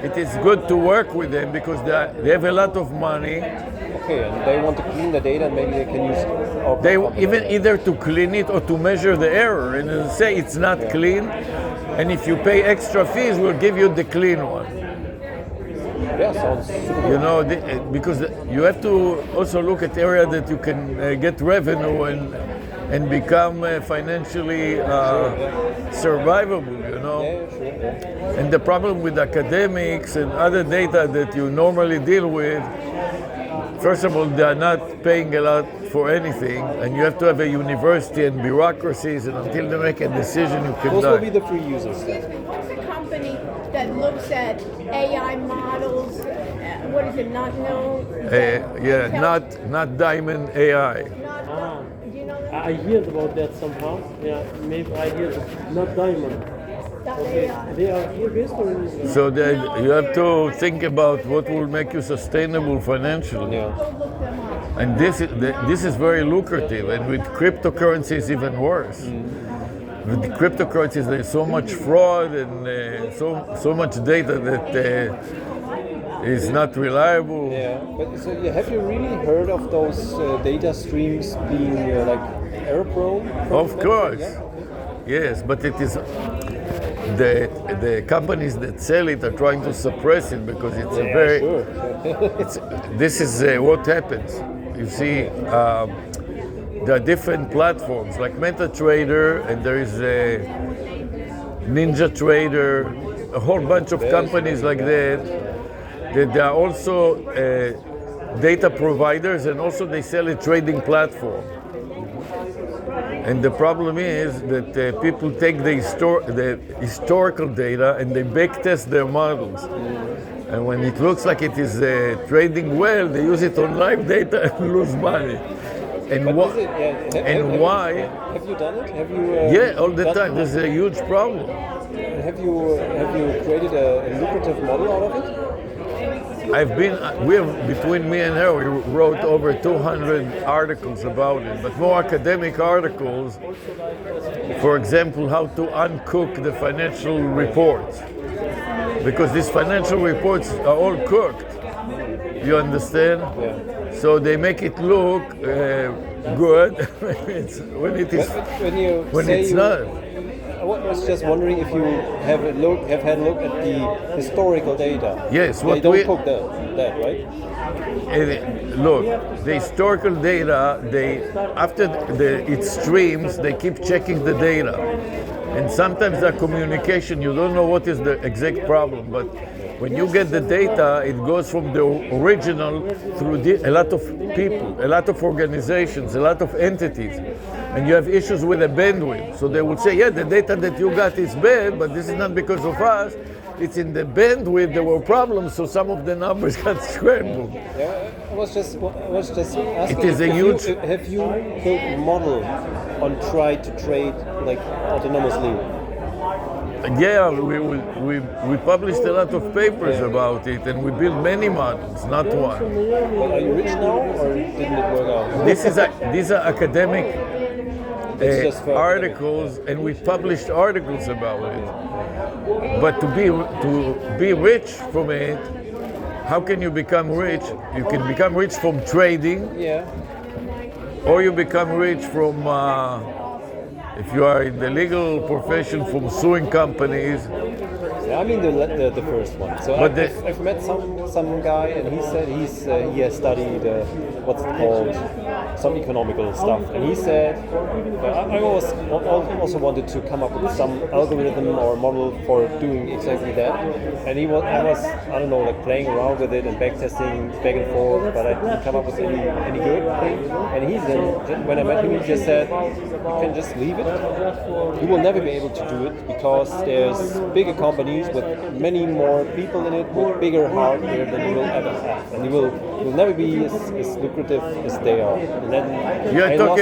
Speaker 3: it is good to work with them, because they have a lot of money.
Speaker 9: Okay, and they want to clean the data, and maybe they can use our platform.
Speaker 3: Even either to clean it or to measure the error and say it's not clean, and if you pay extra fees, we'll give you the clean one.
Speaker 9: Yeah, sounds super.
Speaker 3: You know, because you have to also look at area that you can get revenue and become financially survivable, you know. And the problem with academics and other data that you normally deal with, first of all, they are not paying a lot for anything, and you have to have a university and bureaucracies, and until they make a decision, you can
Speaker 9: Those
Speaker 3: die.
Speaker 9: will be the free users then.
Speaker 2: Who's the company that looks at AI models? What is it? Not know?
Speaker 3: Not Diamond AI.
Speaker 2: Do you know that?
Speaker 10: I heard about that somehow. Yeah, maybe I heard not diamond. Okay. They are here based or in Israel?
Speaker 3: So that you have to think about what will make you sustainable financially.
Speaker 9: Yeah.
Speaker 3: And this is very lucrative, and with cryptocurrency it's even worse. With the cryptocurrencies, there's so much fraud and so much data that is not reliable.
Speaker 9: Yeah, but so have you really heard of those data streams being like error prone?
Speaker 3: Of course,
Speaker 9: Yeah?
Speaker 3: yes, but it is the companies that sell it are trying to suppress it because it's a very.
Speaker 9: Sure.
Speaker 3: This is what happens. You see, there are different platforms like MetaTrader, and there is a Ninja Trader, a whole bunch of companies like that. There are also data providers, and also they sell a trading platform. And the problem is that people take the historical data and they backtest their models. And when it looks like it is trading well, they use it on live data and lose money. And, why?
Speaker 9: Have you done it? Have you?
Speaker 3: Yeah, all the time. This is a huge problem.
Speaker 9: Have you created a lucrative model out of it?
Speaker 3: Between me and her, we wrote over 200 articles about it, but more academic articles. For example, how to uncook the financial reports. Because these financial reports are all cooked. You understand?
Speaker 9: Yeah.
Speaker 3: So they make it look good when it's not.
Speaker 9: I was just wondering if you have had a look at the historical data.
Speaker 3: Yes,
Speaker 9: they don't cook that, right?
Speaker 3: Look, the historical data, after it streams, they keep checking the data. And sometimes the communication, you don't know what is the exact problem, but when you get the data, it goes from the original through a lot of people, a lot of organizations, a lot of entities. And you have issues with the bandwidth. So they will say, yeah, the data that you got is bad, but this is not because of us. It's in the bandwidth, there were problems, so some of the numbers got scrambled.
Speaker 9: Yeah, I was just asking.
Speaker 3: It is a huge.
Speaker 9: Have you built a model on try to trade like autonomously?
Speaker 3: Yeah, we published a lot of papers about it, and we built many models, not one.
Speaker 9: But are you rich now, or didn't it work out?
Speaker 3: These are academic articles, and we published articles about it. But to be rich from it, how can you become rich? You can become rich from trading, or you become rich from, if you are in the legal profession, from suing companies.
Speaker 9: Yeah, I mean the first one. So I've met some guy, and he said he has studied what's it called, some economical stuff, and he said I also wanted to come up with some algorithm or model for doing exactly that, and I was I don't know, like playing around with it and backtesting back and forth, but I didn't come up with any good thing. And when I met him, he just said you can just leave it. You will never be able to do it because there's bigger companies with many more people in it, with bigger hardware than you will ever have, and you will never be as lucrative as they are. And then lost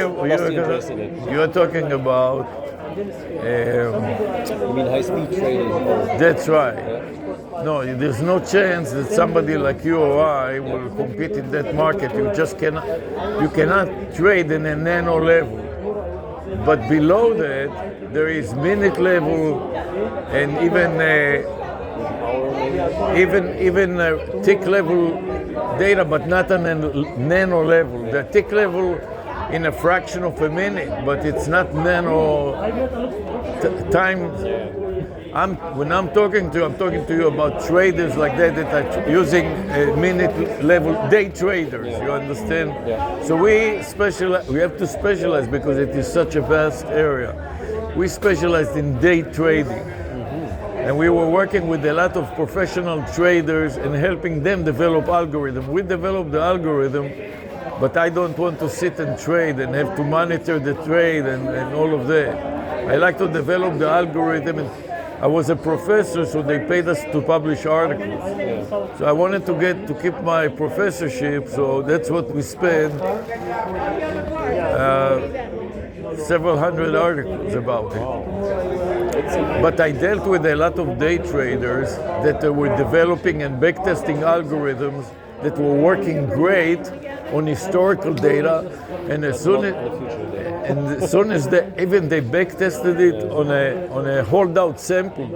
Speaker 9: the interest in it.
Speaker 3: You are talking about.
Speaker 9: You mean high-speed trading?
Speaker 3: That's right. No, there's no chance that somebody like you or I will compete in that market. You just cannot. You cannot trade in a nano level. But below that, there is minute level, and even tick level data, but not on a nano level. The tick level in a fraction of a minute, but it's not nano time. When I'm talking to you about traders like that are using minute level day traders. You understand?
Speaker 9: Yeah.
Speaker 3: So we have to specialize because it is such a vast area. We specialized in day trading, and we were working with a lot of professional traders and helping them develop algorithm. We developed the algorithm, but I don't want to sit and trade and have to monitor the trade and all of that. I like to develop the algorithm. And I was a professor, so they paid us to publish articles. So I wanted to keep my professorship, so that's what we spent. several hundred articles about it. But I dealt with a lot of day traders that were developing and backtesting algorithms that were working great on historical data, and as soon as they backtested it on a holdout sample,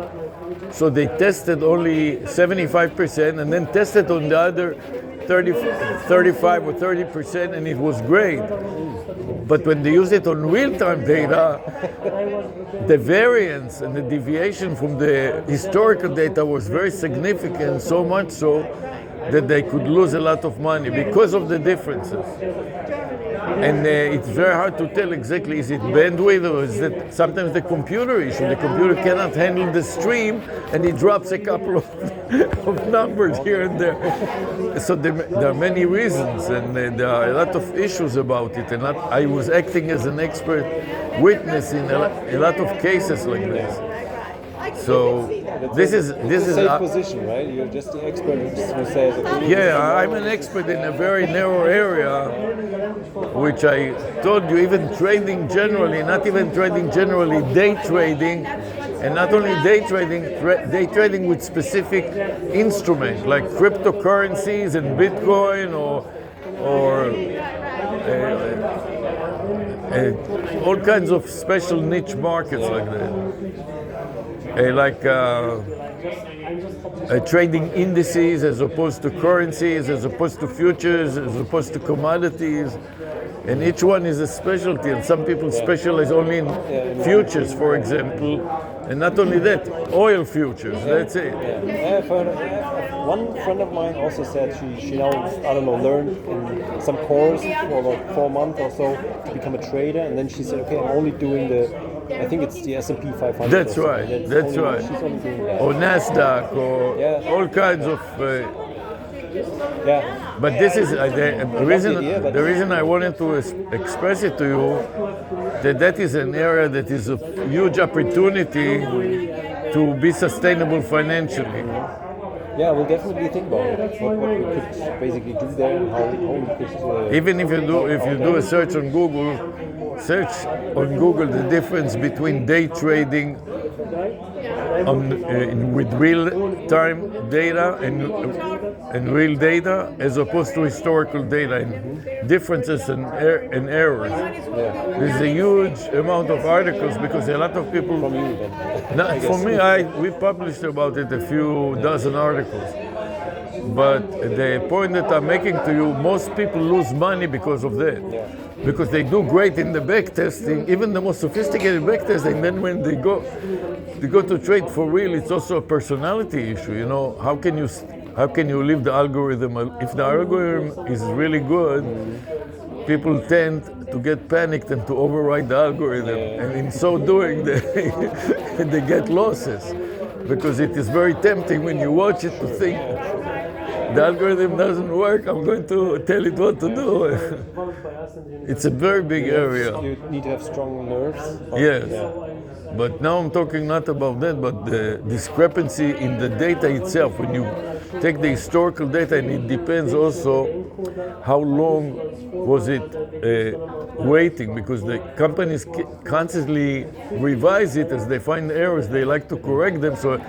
Speaker 3: so they tested only 75% and then tested on the other 35 or 30%, and it was great. But when they use it on real-time data, the variance and the deviation from the historical data was very significant, so much so that they could lose a lot of money because of the differences. And it's very hard to tell exactly, is it bandwidth or is it sometimes the computer issue? The computer cannot handle the stream and it drops a couple of numbers here and there. So there are many reasons, and there are a lot of issues about it. And I was acting as an expert witness in a lot of cases like this. So this is
Speaker 9: a position, right? You're just the expert who says. Okay,
Speaker 3: yeah, I'm an expert in a very narrow area, which I told you, even trading generally, not even trading generally, day trading, and not only day trading with specific instruments like cryptocurrencies and Bitcoin or all kinds of special niche markets like that. Trading indices as opposed to currencies, as opposed to futures, as opposed to commodities. And each one is a specialty, and some people specialize only in futures, for example. And not only that, oil futures, that's it.
Speaker 9: Yeah, I've heard, one friend of mine also said she now, I don't know, learned in some course for about 4 months or so to become a trader, and then she said, okay, I'm only doing I think it's the S&P 500.
Speaker 3: That's right, that's right.
Speaker 9: She's only doing that.
Speaker 3: Or NASDAQ, or all kinds of... But this is the reason I wanted to express it to you, that is an area that is a huge opportunity to be sustainable financially.
Speaker 9: Yeah, we'll definitely think about it. What we could basically do there, and how we could.
Speaker 3: Even if you do a search on Google, the difference between day trading with real-time data and real data as opposed to historical data, and differences and errors. There's a huge amount of articles because a lot of people. We published about it a few dozen articles. But the point that I'm making to you, most people lose money because of that. Because they do great in the backtesting, even the most sophisticated backtesting, then when they go to trade for real, it's also a personality issue. You know, how can you leave the algorithm? If the algorithm is really good, people tend to get panicked and to override the algorithm. And in so doing, they get losses. Because it is very tempting when you watch it to think, the algorithm doesn't work, I'm going to tell it what to do. It's a very big area.
Speaker 9: You need to have strong nerves.
Speaker 3: Yes. But now I'm talking not about that, but the discrepancy in the data itself. When you take the historical data, and it depends also how long was it waiting, because the companies constantly revise it as they find errors. They like to correct them. So,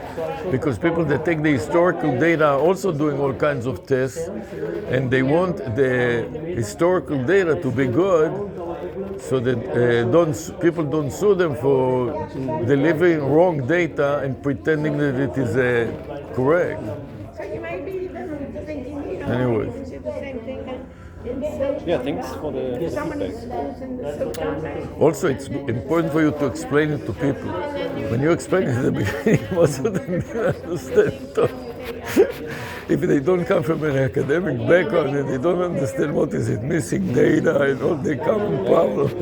Speaker 3: because people that take the historical data are also doing all kinds of tests, and they want the historical data to be good, so that people don't sue them for delivering wrong data and pretending that it is correct.
Speaker 2: So you might be even thinking,
Speaker 3: Anyway.
Speaker 2: the same thing.
Speaker 9: Yeah, thanks for the feedback.
Speaker 3: Also, it's important for you to explain it to people. When you explain it at the beginning, most of them don't understand. If they don't come from an academic background and they don't understand what is it, missing data and all the common problems,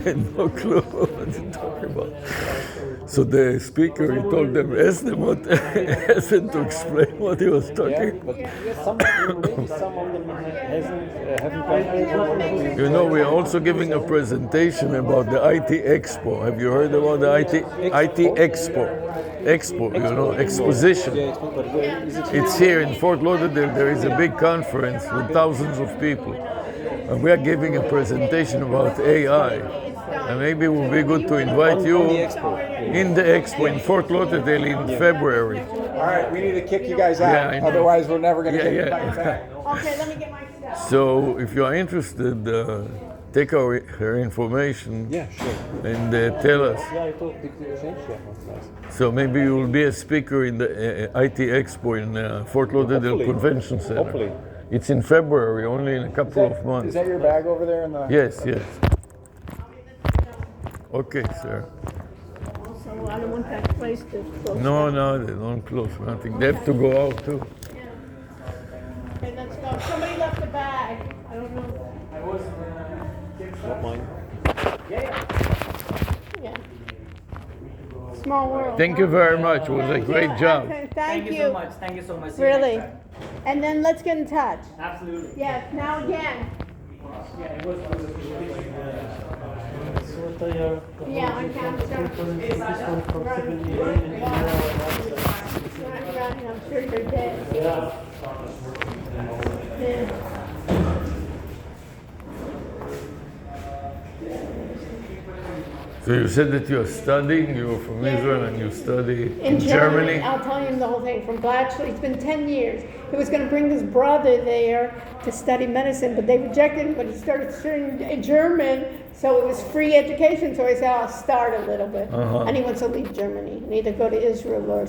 Speaker 3: and no clue what they're talking about. So the speaker, he told them, ask them to explain what he was talking.
Speaker 9: But some of them haven't.
Speaker 3: You know, we are also giving a presentation about the IT Expo. Have you heard about the IT Expo? Exposition. It's here in Fort Lauderdale. There is a big conference with thousands of people. And we are giving a presentation about AI. And maybe it would be good to invite you
Speaker 9: On the expo.
Speaker 3: in the expo in Fort Lauderdale in February.
Speaker 7: All right, we need to kick you guys out.
Speaker 3: Yeah, I know.
Speaker 7: Otherwise, we're never going to
Speaker 3: Yeah,
Speaker 7: get
Speaker 3: yeah.
Speaker 7: you back.
Speaker 2: Okay, let me get my stuff.
Speaker 3: So if you are interested, take her information
Speaker 9: Yeah, sure.
Speaker 3: and tell us.
Speaker 9: Yeah, I thought the exchange. Yeah, that's nice.
Speaker 3: So maybe you will be a speaker in the IT Expo in Fort Lauderdale
Speaker 9: Hopefully.
Speaker 3: Convention Center.
Speaker 9: Hopefully.
Speaker 3: It's in February, only in a couple of months.
Speaker 7: Is that your bag over there in the?
Speaker 3: Yes, yes. Okay, sir.
Speaker 2: Also, I don't want that place to close.
Speaker 3: No, no, they don't close nothing. They have to go out too.
Speaker 2: Okay, let's go. Somebody left the bag. I don't know.
Speaker 9: Not mine.
Speaker 2: Yeah. Small world.
Speaker 3: Thank you very much. It was a great job.
Speaker 2: Okay,
Speaker 1: Thank you so much. Thank you so much. See you
Speaker 2: Really.
Speaker 1: next time.
Speaker 2: And then let's get in touch.
Speaker 1: Absolutely.
Speaker 2: Yes, now again.
Speaker 10: So what are your
Speaker 2: Yeah, on camera.
Speaker 10: this one from 78 and
Speaker 2: Right, I'm sure you're dead.
Speaker 10: yeah.
Speaker 2: Yeah.
Speaker 3: So you said that you're studying, you're from Israel and you study
Speaker 2: In
Speaker 3: Germany?
Speaker 2: I'll tell you the whole thing. From Blatchley, it's been 10 years. He was going to bring his brother there to study medicine, but they rejected him, but he started studying German, so it was free education. So I said, I'll start a little bit. And he wants to leave Germany and either go to Israel or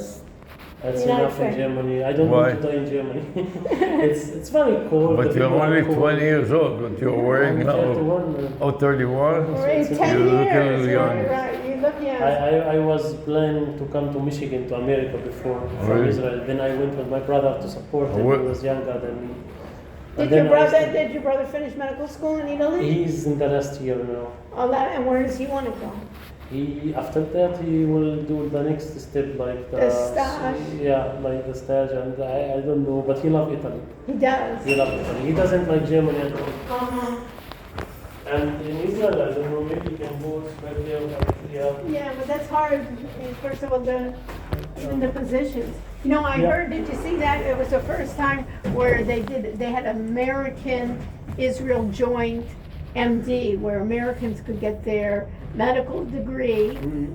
Speaker 10: That's
Speaker 2: United
Speaker 10: enough in
Speaker 2: States.
Speaker 10: Germany. I don't
Speaker 3: Why?
Speaker 10: want to die in Germany. it's very cold.
Speaker 3: But
Speaker 10: the
Speaker 3: you're
Speaker 10: people are
Speaker 3: only
Speaker 10: cold.
Speaker 3: 20 years old, but you're wearing
Speaker 10: I'm
Speaker 3: now.
Speaker 10: 31.
Speaker 3: Oh, 31?
Speaker 2: Right, 10
Speaker 3: You look a
Speaker 2: years.
Speaker 3: little young.
Speaker 2: Right. You look young.
Speaker 10: I was planning to come to Michigan, to America before from
Speaker 3: Really?
Speaker 10: Israel. Then I went with my brother to support him.
Speaker 3: Where-
Speaker 10: He was younger than me.
Speaker 2: Did your brother finish medical school in Italy?
Speaker 10: He's in the last year now.
Speaker 2: Oh, that, and where does he want to go?
Speaker 10: He after that he will do the next step like
Speaker 2: The stage.
Speaker 10: Yeah, like the stage, and I don't know, but he loves Italy.
Speaker 2: He does.
Speaker 10: He loves Italy. He doesn't like Germany at all.
Speaker 2: Uh-huh.
Speaker 10: And in Israel, I don't know, maybe you can go right there. Yeah.
Speaker 2: Yeah, but that's hard. First of all, in the positions. You know, I heard. Did you see that? It was the first time where they had American Israel joint MD, where Americans could get their medical degree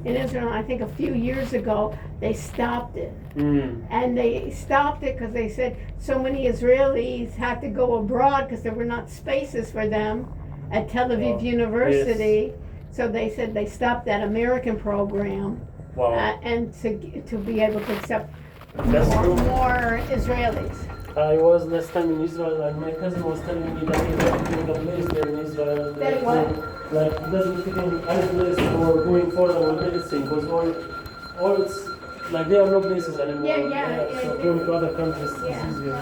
Speaker 2: in Israel. I think a few years ago they stopped it, and they stopped it because they said so many Israelis had to go abroad because there were not spaces for them at Tel Aviv University. So they said they stopped that American program, and to be able to accept more Israelis.
Speaker 10: I was last time in Israel, and my cousin was telling me that he's getting a place there in Israel.
Speaker 2: That what?
Speaker 10: Like he doesn't fit in any place for going further with medicine, because all it's like there are no places anymore. So going to other countries is easier.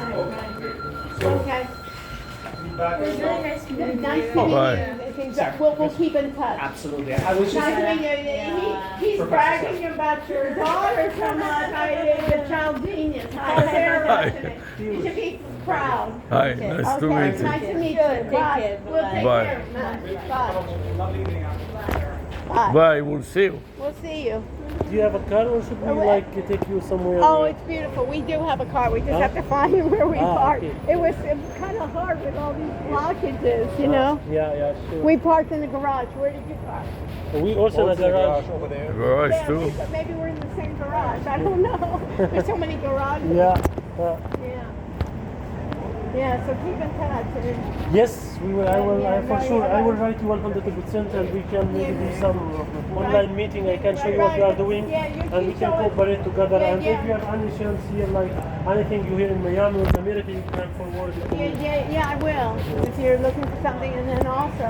Speaker 2: Okay. It's really nice to meet you. Nice to
Speaker 3: Bye.
Speaker 2: meet you. We'll keep in touch.
Speaker 1: Absolutely. I was just
Speaker 2: Nice to meet you. He's bragging about your daughter so much. The child genius.
Speaker 3: Hi.
Speaker 2: You should be proud.
Speaker 3: Hi, nice to
Speaker 2: Okay,
Speaker 3: meet you.
Speaker 2: nice to meet you. Bye. We'll take
Speaker 3: Bye.
Speaker 2: care of that. Bye. Bye.
Speaker 3: Bye, we'll see you.
Speaker 2: We'll see you.
Speaker 10: Do you have a car, or should we like take you somewhere?
Speaker 2: Oh, it's beautiful. We do have a car. We just have to find where we park.
Speaker 10: Okay.
Speaker 2: It was kind of hard with all these blockages, you know.
Speaker 10: Yeah, sure.
Speaker 2: We parked in the garage. Where did you park?
Speaker 10: We also have a garage.
Speaker 7: over there.
Speaker 3: Garage
Speaker 2: Yeah,
Speaker 3: too.
Speaker 2: maybe we're in the same garage. I don't know. There's so many garages.
Speaker 10: Yeah.
Speaker 2: Yeah, so keep in touch.
Speaker 10: Yes, we will. I will. For sure. I will write you 100%, and we can maybe do some online meeting. I can show you what we are doing, and we can cooperate together. And if you have any chance here, like anything you hear in Miami or in America, you can forward it to me.
Speaker 2: Yeah, I will. If you're looking for something, and then also,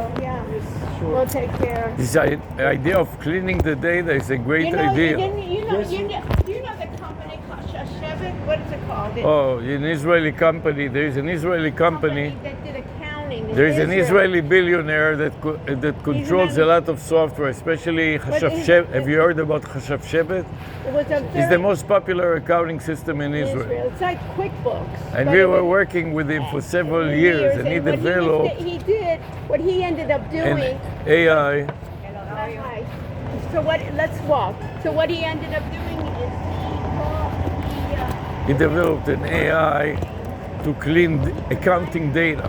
Speaker 2: we'll take care.
Speaker 3: This idea of cleaning the data is a great idea.
Speaker 2: Do you know the company called Shashevik? What is it called?
Speaker 3: Oh, an Israeli company. There is an Israeli company.
Speaker 2: That did accounting. in
Speaker 3: There is an
Speaker 2: Israel.
Speaker 3: Israeli billionaire that controls a lot of software, especially Chashav. Have you heard about Chashav?
Speaker 2: It was a
Speaker 3: It's the
Speaker 2: very
Speaker 3: most popular accounting system in Israel.
Speaker 2: It's like QuickBooks.
Speaker 3: And
Speaker 2: but
Speaker 3: we
Speaker 2: it
Speaker 3: were
Speaker 2: was-
Speaker 3: working with him for several years, and he developed
Speaker 2: what he ended up doing.
Speaker 3: an AI.
Speaker 2: Hi. So let's walk. So what he ended up doing is
Speaker 3: He developed an AI to clean accounting data.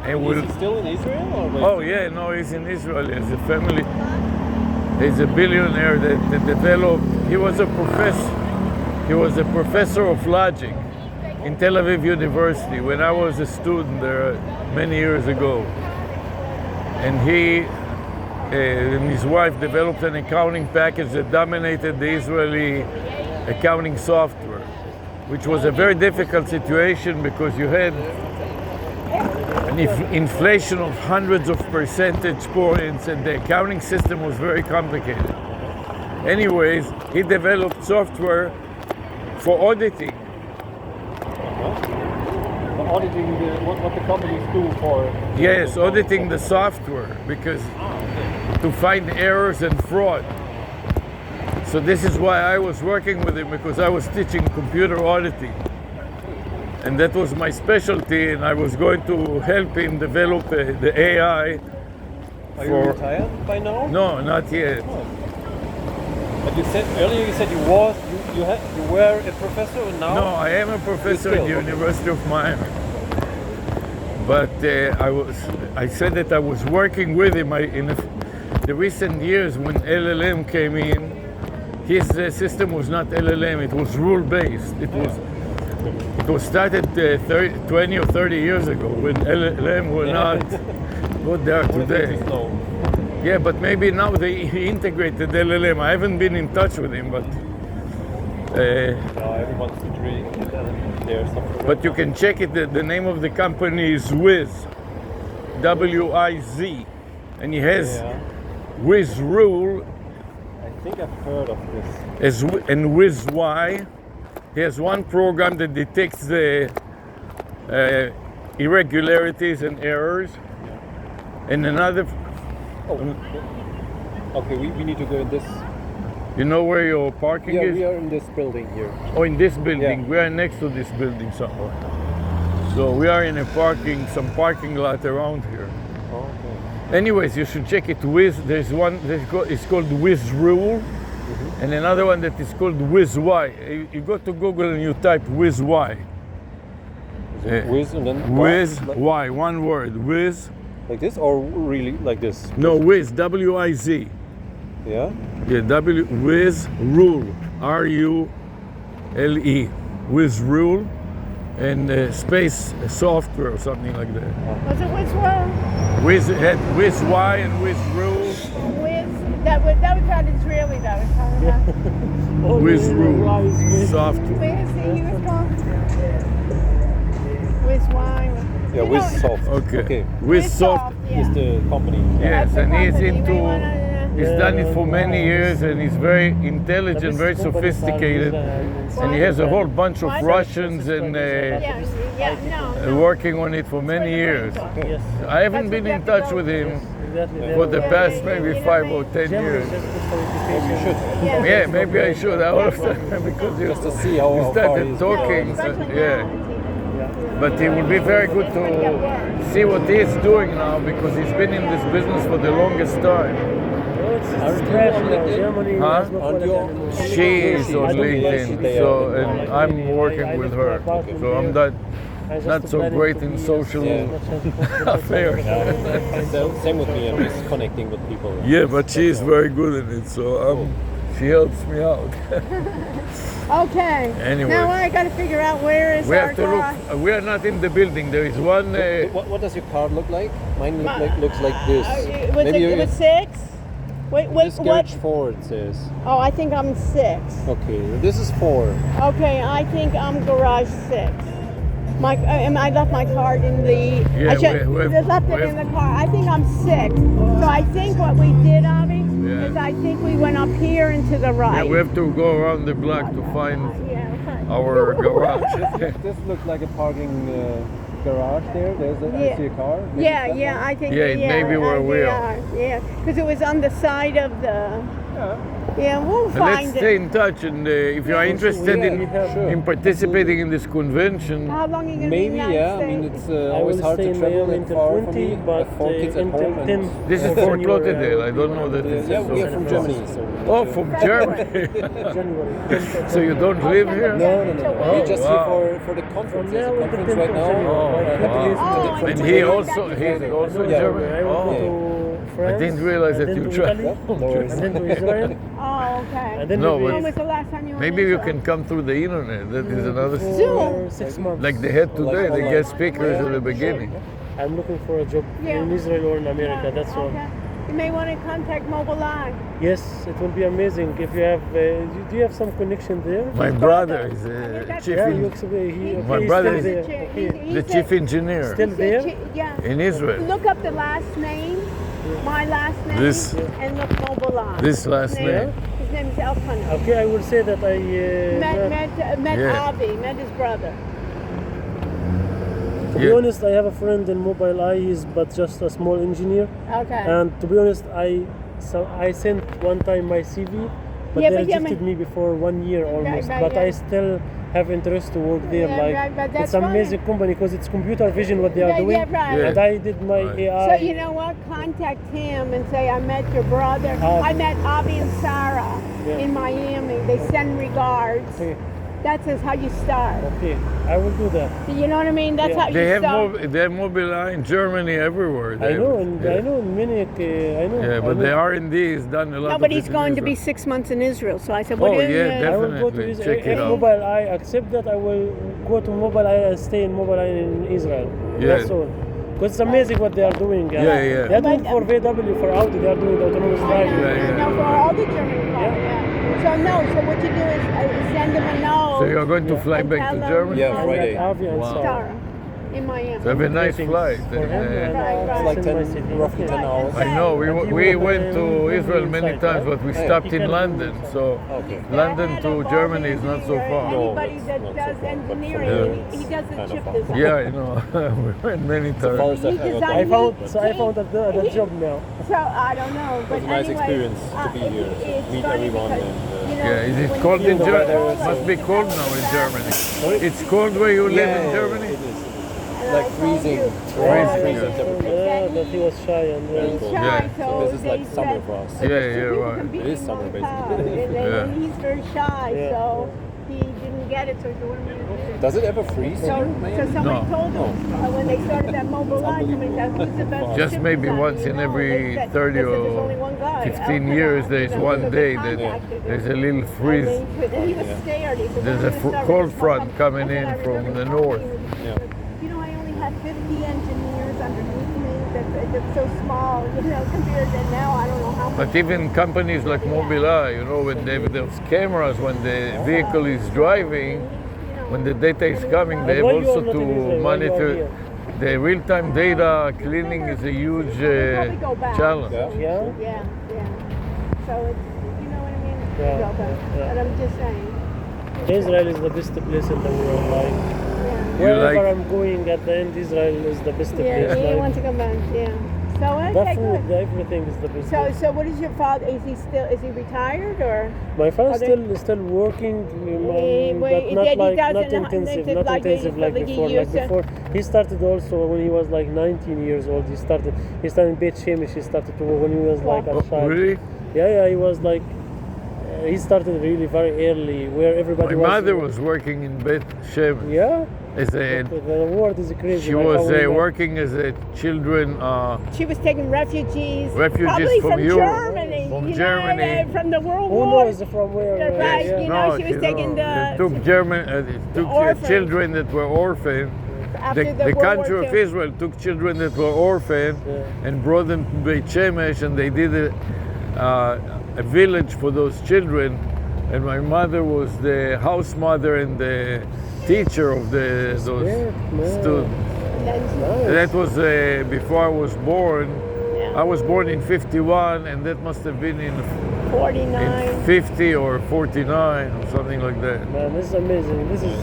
Speaker 3: And
Speaker 9: Is he still in Israel? Or wait?
Speaker 3: oh yeah, no, he's in Israel. He's a family. He's a billionaire that developed. He was a professor. He was a professor of logic in Tel Aviv University when I was a student there many years ago. And he and his wife developed an accounting package that dominated the Israeli accounting software, which was a very difficult situation because you had an inflation of hundreds of percentage points and the accounting system was very complicated. Anyways, he developed software for auditing.
Speaker 9: Auditing what the companies do for.
Speaker 3: Yes, auditing the software because to find errors and fraud. So this is why I was working with him, because I was teaching computer auditing. And that was my specialty, and I was going to help him develop the AI.
Speaker 9: Are you retired by now?
Speaker 3: No, not yet.
Speaker 9: But you said earlier you were a professor and now?
Speaker 3: No, I am a professor at the University of Miami. But I said that I was working with him in the recent years when LLM came in. His system was not LLM; it was rule-based. It was started 20 or 30 years ago when LLM were not what they are today. Yeah, but maybe now they integrated LLM. I haven't been in touch with him, but.
Speaker 9: Everyone's degree.
Speaker 3: But you can check it. The name of the company is Wiz, W-I-Z, and he has Wiz Rule.
Speaker 9: I think I've heard of this.
Speaker 3: And Wiz Y. He has one program that detects the irregularities and errors, and another.
Speaker 9: Okay, we need to go in this.
Speaker 3: You know where your parking is?
Speaker 9: Yeah, we are in this building here.
Speaker 3: Oh, in this building.
Speaker 9: Yeah.
Speaker 3: We are next to this building somewhere. So we are in some parking lot around here.
Speaker 9: Oh, okay.
Speaker 3: Anyways, you should check it. There's one it's called Wiz Rule, and another one that is called Wiz Y. You go to Google and you type Wiz Y.
Speaker 9: Wiz and then
Speaker 3: Wiz Y, one word. Wiz.
Speaker 9: Like this or really like this?
Speaker 3: No, Wiz, W-I-Z.
Speaker 9: Yeah?
Speaker 3: Yeah, Wiz Rule, R-U-L-E. Wiz Rule, and space software or something like that.
Speaker 2: Was it Wiz Rule?
Speaker 3: Wiz had Wiz Y and Wiz Rule.
Speaker 2: Wiz, that was not Israeli though.
Speaker 3: Wiz Rule software.
Speaker 2: Wiz, he was called Wiz Y.
Speaker 9: Yeah, Wiz Soft.
Speaker 3: Okay. Wiz Soft
Speaker 9: is the company.
Speaker 3: Yes, and he's done it for many years, and he's very intelligent, very sophisticated, and he has a whole bunch of Russians and working on it for many years. I haven't been in touch with him for the past maybe 5 or 10 years.
Speaker 9: You should.
Speaker 3: Yeah, maybe I should. I will because
Speaker 9: just to see how
Speaker 3: started talking. Yeah. But it would be very good to see what he's doing now, because he's been in this business for the longest time. Huh? She is on LinkedIn, so and I'm working with her. So I'm not so great in social affairs.
Speaker 9: Same with me, I'm just connecting with people.
Speaker 3: Yeah, but she is very good at it, so she helps me out.
Speaker 2: Okay.
Speaker 3: Anyway.
Speaker 2: Now I got to figure out where is
Speaker 3: We
Speaker 2: our
Speaker 3: have to
Speaker 2: garage.
Speaker 3: look. We are not in the building. There is one.
Speaker 9: What does your card look like? Mine looks like this.
Speaker 2: It was 6? Wait,
Speaker 9: this
Speaker 2: what?
Speaker 9: garage 4 it says.
Speaker 2: Oh, I think I'm 6.
Speaker 9: Okay, this is 4.
Speaker 2: Okay, I think I'm garage 6. I left my card in the.
Speaker 3: Yeah,
Speaker 2: I just left it in the car. I think I'm 6. So I think what we did, Avi, is I think we went up here and to the right.
Speaker 3: Yeah, we have to go around the block to find our garage.
Speaker 9: This looks like a parking garage there. I see a car.
Speaker 2: I think.
Speaker 3: Yeah, it may be where we are.
Speaker 2: Yeah, because it was on the side of the. Yeah, we'll
Speaker 3: And
Speaker 2: find
Speaker 3: let's stay
Speaker 2: it.
Speaker 3: in touch, and if you are interested in participating in this convention,
Speaker 2: How long are you going to be
Speaker 9: Maybe,
Speaker 2: in the
Speaker 9: yeah. I
Speaker 2: United
Speaker 9: mean,
Speaker 2: States?
Speaker 9: it's
Speaker 10: I
Speaker 9: always
Speaker 10: will
Speaker 9: hard
Speaker 10: stay
Speaker 9: to
Speaker 10: in
Speaker 9: travel
Speaker 10: Miami
Speaker 9: that
Speaker 10: until
Speaker 9: far for
Speaker 10: 20,
Speaker 9: me. I
Speaker 10: but
Speaker 9: have 4 kids at
Speaker 10: until
Speaker 9: home.
Speaker 10: 10.
Speaker 3: this is Fort Lauderdale. I don't know that it's
Speaker 9: Yeah, we are from Germany. So
Speaker 3: Oh, from Germany.
Speaker 10: January.
Speaker 3: So you don't live here?
Speaker 9: No. We're just
Speaker 3: wow.
Speaker 9: here for the conference. There's a
Speaker 10: now
Speaker 9: conference
Speaker 10: until
Speaker 9: right now.
Speaker 3: wow.
Speaker 2: Oh,
Speaker 3: And
Speaker 2: and
Speaker 3: he's
Speaker 2: you
Speaker 3: also in
Speaker 9: Yeah.
Speaker 3: Germany.
Speaker 10: I will
Speaker 3: Oh.
Speaker 10: go to France.
Speaker 3: I didn't realize that
Speaker 10: and
Speaker 3: you
Speaker 10: then to
Speaker 3: traveled.
Speaker 10: Italy,
Speaker 9: No worries.
Speaker 10: and then to Israel.
Speaker 2: Oh, okay.
Speaker 10: And then
Speaker 3: No,
Speaker 10: maybe
Speaker 3: but
Speaker 2: When was the last time you were
Speaker 3: maybe
Speaker 2: in
Speaker 3: you
Speaker 2: Israel?
Speaker 3: can come through the internet. That is another.
Speaker 10: for 6 months.
Speaker 3: Like they had today, the
Speaker 9: online.
Speaker 3: guest speakers at the beginning.
Speaker 10: I'm looking for a job
Speaker 2: Yeah.
Speaker 10: in Israel or in America. That's all.
Speaker 2: Okay. You may want to contact Mobile Eye.
Speaker 10: Yes, it will be amazing if you have. Do you have some connection there?
Speaker 3: My brother is chief.
Speaker 10: Yeah,
Speaker 3: in-
Speaker 10: you okay,
Speaker 3: My
Speaker 10: he's
Speaker 3: brother
Speaker 10: still
Speaker 3: is
Speaker 10: there. Okay.
Speaker 3: the chief engineer
Speaker 10: Still there?
Speaker 2: Yeah.
Speaker 3: in Israel.
Speaker 2: Look up the last name, my last name,
Speaker 3: This-
Speaker 2: and look Mobile Eye.
Speaker 3: This last name.
Speaker 2: His name is Elkanah.
Speaker 10: Okay, I will say that I
Speaker 2: Met
Speaker 3: Yeah.
Speaker 2: Avi, met his brother.
Speaker 10: To be
Speaker 3: Yeah.
Speaker 10: honest, I have a friend in Mobile Eye. He's but just a small engineer.
Speaker 2: Okay.
Speaker 10: And to be honest, I sent one time my CV, but
Speaker 2: Yeah,
Speaker 10: they
Speaker 2: but yeah,
Speaker 10: rejected me before 1 year almost.
Speaker 2: right,
Speaker 10: but
Speaker 2: yeah.
Speaker 10: I still have interest to work there.
Speaker 2: Yeah,
Speaker 10: Like
Speaker 2: right, but that's
Speaker 10: it's an amazing company because it's computer vision what they are
Speaker 2: Yeah,
Speaker 10: doing.
Speaker 2: yeah, right.
Speaker 3: Yeah.
Speaker 10: And I did my
Speaker 3: Right.
Speaker 10: AI.
Speaker 2: So you know what? Contact him and say I met your brother. I met Avi and Sarah
Speaker 10: Yeah.
Speaker 2: in Miami. They send regards.
Speaker 10: Okay.
Speaker 2: That's how you start.
Speaker 10: Okay, I will do that.
Speaker 2: You know what I mean? That's
Speaker 10: Yeah.
Speaker 2: how
Speaker 3: They
Speaker 2: you
Speaker 3: have
Speaker 2: start.
Speaker 3: they have mobile eye in Germany everywhere.
Speaker 10: I
Speaker 3: They
Speaker 10: know,
Speaker 3: have-
Speaker 10: and
Speaker 3: yeah.
Speaker 10: I know in Munich. I know.
Speaker 3: Yeah, but
Speaker 10: I know.
Speaker 3: the R&D has done a lot.
Speaker 2: No,
Speaker 3: of
Speaker 2: but
Speaker 3: it
Speaker 2: he's
Speaker 3: in
Speaker 2: going to be
Speaker 3: Israel.
Speaker 2: 6 months in Israel. So I said,
Speaker 3: Oh,
Speaker 2: what
Speaker 3: yeah,
Speaker 10: I will go to
Speaker 3: definitely.
Speaker 10: Israel.
Speaker 3: Check it
Speaker 10: If
Speaker 3: out.
Speaker 10: Mobile Eye accept that, I will go to Mobile Eye and stay in Mobile Eye in Israel.
Speaker 3: Yeah.
Speaker 10: That's all. Because it's amazing what they are doing.
Speaker 3: Yeah, yeah.
Speaker 10: They are doing for VW, for Audi, they are doing autonomous driving.
Speaker 3: Yeah, yeah.
Speaker 2: No, for all the German cars. Yeah. So no, so what you do is send them a note.
Speaker 3: So you're going to fly
Speaker 2: And
Speaker 3: back
Speaker 2: tell
Speaker 3: to
Speaker 2: them-
Speaker 3: Germany?
Speaker 9: Yeah, Friday.
Speaker 10: Like Avi and
Speaker 3: Wow.
Speaker 10: Sarah.
Speaker 2: Sarah in Miami.
Speaker 3: So have a nice
Speaker 10: Things
Speaker 3: flight.
Speaker 10: for him,
Speaker 3: And,
Speaker 10: and
Speaker 2: Right,
Speaker 10: I'll
Speaker 2: right.
Speaker 9: It's like
Speaker 10: send my
Speaker 9: 10,
Speaker 10: CV.
Speaker 9: roughly 10
Speaker 2: Right,
Speaker 9: hours.
Speaker 3: I know
Speaker 10: And you
Speaker 3: we
Speaker 10: will
Speaker 3: went to
Speaker 10: bring
Speaker 3: Israel
Speaker 10: me
Speaker 3: many
Speaker 10: inside,
Speaker 3: times,
Speaker 10: right?
Speaker 3: but we
Speaker 9: Yeah.
Speaker 3: stopped
Speaker 10: You
Speaker 3: in
Speaker 10: can
Speaker 3: London.
Speaker 10: do
Speaker 3: So
Speaker 9: Okay.
Speaker 3: London to Germany is not so far.
Speaker 2: Anybody that
Speaker 9: not so
Speaker 2: does
Speaker 9: far, but
Speaker 2: engineering,
Speaker 3: Yeah.
Speaker 2: he does the
Speaker 9: Kind of
Speaker 2: chip
Speaker 9: far.
Speaker 2: design.
Speaker 3: Yeah, I know. we went many times.
Speaker 9: Forest
Speaker 2: He
Speaker 9: I've ever
Speaker 2: designed-
Speaker 9: done.
Speaker 10: I found a job now.
Speaker 2: So I don't know, but
Speaker 9: It was a nice
Speaker 2: anyway,
Speaker 9: experience to be here,
Speaker 2: it's
Speaker 9: meet
Speaker 2: funny
Speaker 9: everyone
Speaker 2: because,
Speaker 9: and,
Speaker 2: you know,
Speaker 3: Yeah, is it
Speaker 2: when
Speaker 3: cold
Speaker 2: you
Speaker 3: in
Speaker 2: do
Speaker 3: Germany?
Speaker 2: all
Speaker 3: It must
Speaker 2: that,
Speaker 3: be cold now in Germany. It's cold where you live in Germany?
Speaker 9: It is.
Speaker 2: and
Speaker 9: Like
Speaker 2: I told
Speaker 9: freezing.
Speaker 2: you,
Speaker 3: Freezing,
Speaker 9: Freezing
Speaker 3: yeah.
Speaker 9: temperature.
Speaker 10: Yeah, that he was shy and
Speaker 9: Very cold.
Speaker 2: shy,
Speaker 3: Yeah.
Speaker 2: so
Speaker 9: This is like
Speaker 2: they
Speaker 9: summer
Speaker 2: said-
Speaker 9: for us.
Speaker 3: Yeah, yeah,
Speaker 2: People
Speaker 3: right.
Speaker 2: can be
Speaker 9: It is
Speaker 2: in
Speaker 9: summer,
Speaker 2: one
Speaker 9: basically.
Speaker 2: town, and
Speaker 3: Yeah.
Speaker 2: he's very shy,
Speaker 10: Yeah.
Speaker 2: so he didn't get it. So he said, "What am I going to do?"
Speaker 9: Does it ever freeze?
Speaker 2: So, so somebody
Speaker 3: No.
Speaker 2: told him when they started that mobile line, somebody said, "Who's the best?"
Speaker 3: Just
Speaker 2: chip
Speaker 3: maybe
Speaker 2: designer
Speaker 3: once
Speaker 2: you
Speaker 3: in
Speaker 2: know?"
Speaker 3: every
Speaker 2: They said-
Speaker 3: 30
Speaker 2: they said, "There's
Speaker 3: or
Speaker 2: only one guy,
Speaker 3: 15
Speaker 2: Elkanah."
Speaker 3: years, there's
Speaker 2: You know,
Speaker 3: one
Speaker 2: so they
Speaker 3: day that
Speaker 2: contacted him.
Speaker 3: there's a little
Speaker 2: And
Speaker 3: freeze.
Speaker 2: he was scared. He said,
Speaker 3: There's
Speaker 2: "We're
Speaker 3: a
Speaker 2: gonna start
Speaker 3: cold
Speaker 2: with this
Speaker 3: front
Speaker 2: one."
Speaker 3: coming
Speaker 2: I said,
Speaker 3: in
Speaker 2: "I
Speaker 3: from
Speaker 2: remember
Speaker 3: the
Speaker 2: talking
Speaker 3: north.
Speaker 2: to him.
Speaker 9: Yeah.
Speaker 2: You know, I only had 50 engineers underneath me. That's so small, you know, compared to now. I don't know how much.
Speaker 3: But even companies like Mobileye, you know, when they have those cameras, when the vehicle is driving, when the data is coming, they have
Speaker 10: Why you are
Speaker 3: also
Speaker 10: not in
Speaker 3: to
Speaker 10: Israel? Why you are
Speaker 3: monitor.
Speaker 10: here?
Speaker 3: The real-time data cleaning is a huge
Speaker 2: Probably go back.
Speaker 3: challenge.
Speaker 9: Yeah.
Speaker 10: Yeah?
Speaker 2: Yeah, yeah. So it's, you know what I mean?
Speaker 10: Yeah,
Speaker 2: Go back.
Speaker 10: yeah.
Speaker 2: But I'm just saying.
Speaker 10: Israel is the best place in the world. Like
Speaker 2: Yeah.
Speaker 10: wherever
Speaker 3: like-
Speaker 10: I'm going at the end, Israel is the best
Speaker 2: Yeah,
Speaker 10: place.
Speaker 2: he
Speaker 10: Like,
Speaker 2: wants to come back. Yeah. So
Speaker 10: the
Speaker 2: okay,
Speaker 10: food,
Speaker 2: good.
Speaker 10: everything is the best.
Speaker 2: So,
Speaker 10: place.
Speaker 2: so what is your father? Is he retired or?
Speaker 10: My father
Speaker 2: Are they-
Speaker 10: still working,
Speaker 2: wait,
Speaker 10: but
Speaker 2: he
Speaker 10: not
Speaker 2: did- he
Speaker 10: like not
Speaker 2: doesn't-
Speaker 10: intensive,
Speaker 2: like
Speaker 10: not
Speaker 2: he-
Speaker 10: intensive like
Speaker 2: like he
Speaker 10: before. Like
Speaker 2: used to.
Speaker 10: before, he started also when he was like 19 years old. He started in Beit Shemesh. He started to work when he was like a
Speaker 3: Oh,
Speaker 10: child.
Speaker 3: really?
Speaker 10: Yeah, he was like. He started really very early, where everybody
Speaker 3: My
Speaker 10: was.
Speaker 3: mother was working in Bet Shemesh.
Speaker 10: Yeah.
Speaker 3: As a,
Speaker 10: The world is crazy.
Speaker 3: she
Speaker 10: like
Speaker 3: was
Speaker 10: how we met.
Speaker 3: working as a children.
Speaker 2: She was taking refugees.
Speaker 3: Refugees
Speaker 2: probably
Speaker 3: from
Speaker 2: from
Speaker 3: Europe.
Speaker 2: Germany.
Speaker 3: From
Speaker 2: you
Speaker 3: Germany.
Speaker 2: Know, from the World
Speaker 10: Who
Speaker 2: War.
Speaker 10: knows from where?
Speaker 2: Right,
Speaker 10: yeah.
Speaker 2: you know, she was taking
Speaker 3: they
Speaker 2: the-
Speaker 3: took German, took
Speaker 2: orphans.
Speaker 3: children that were orphaned.
Speaker 2: After
Speaker 3: The
Speaker 2: World
Speaker 3: country
Speaker 2: War
Speaker 3: of
Speaker 2: II.
Speaker 3: Israel took children that were orphaned and brought them to Beit Shemesh, and they did a village for those children. And my mother was the house mother and the teacher of those students. That was before I was born.
Speaker 2: Yeah.
Speaker 3: I was born in 51, and that must have been in
Speaker 2: 49.
Speaker 3: 50 or 49 or something like that.
Speaker 10: Man, this is amazing. This is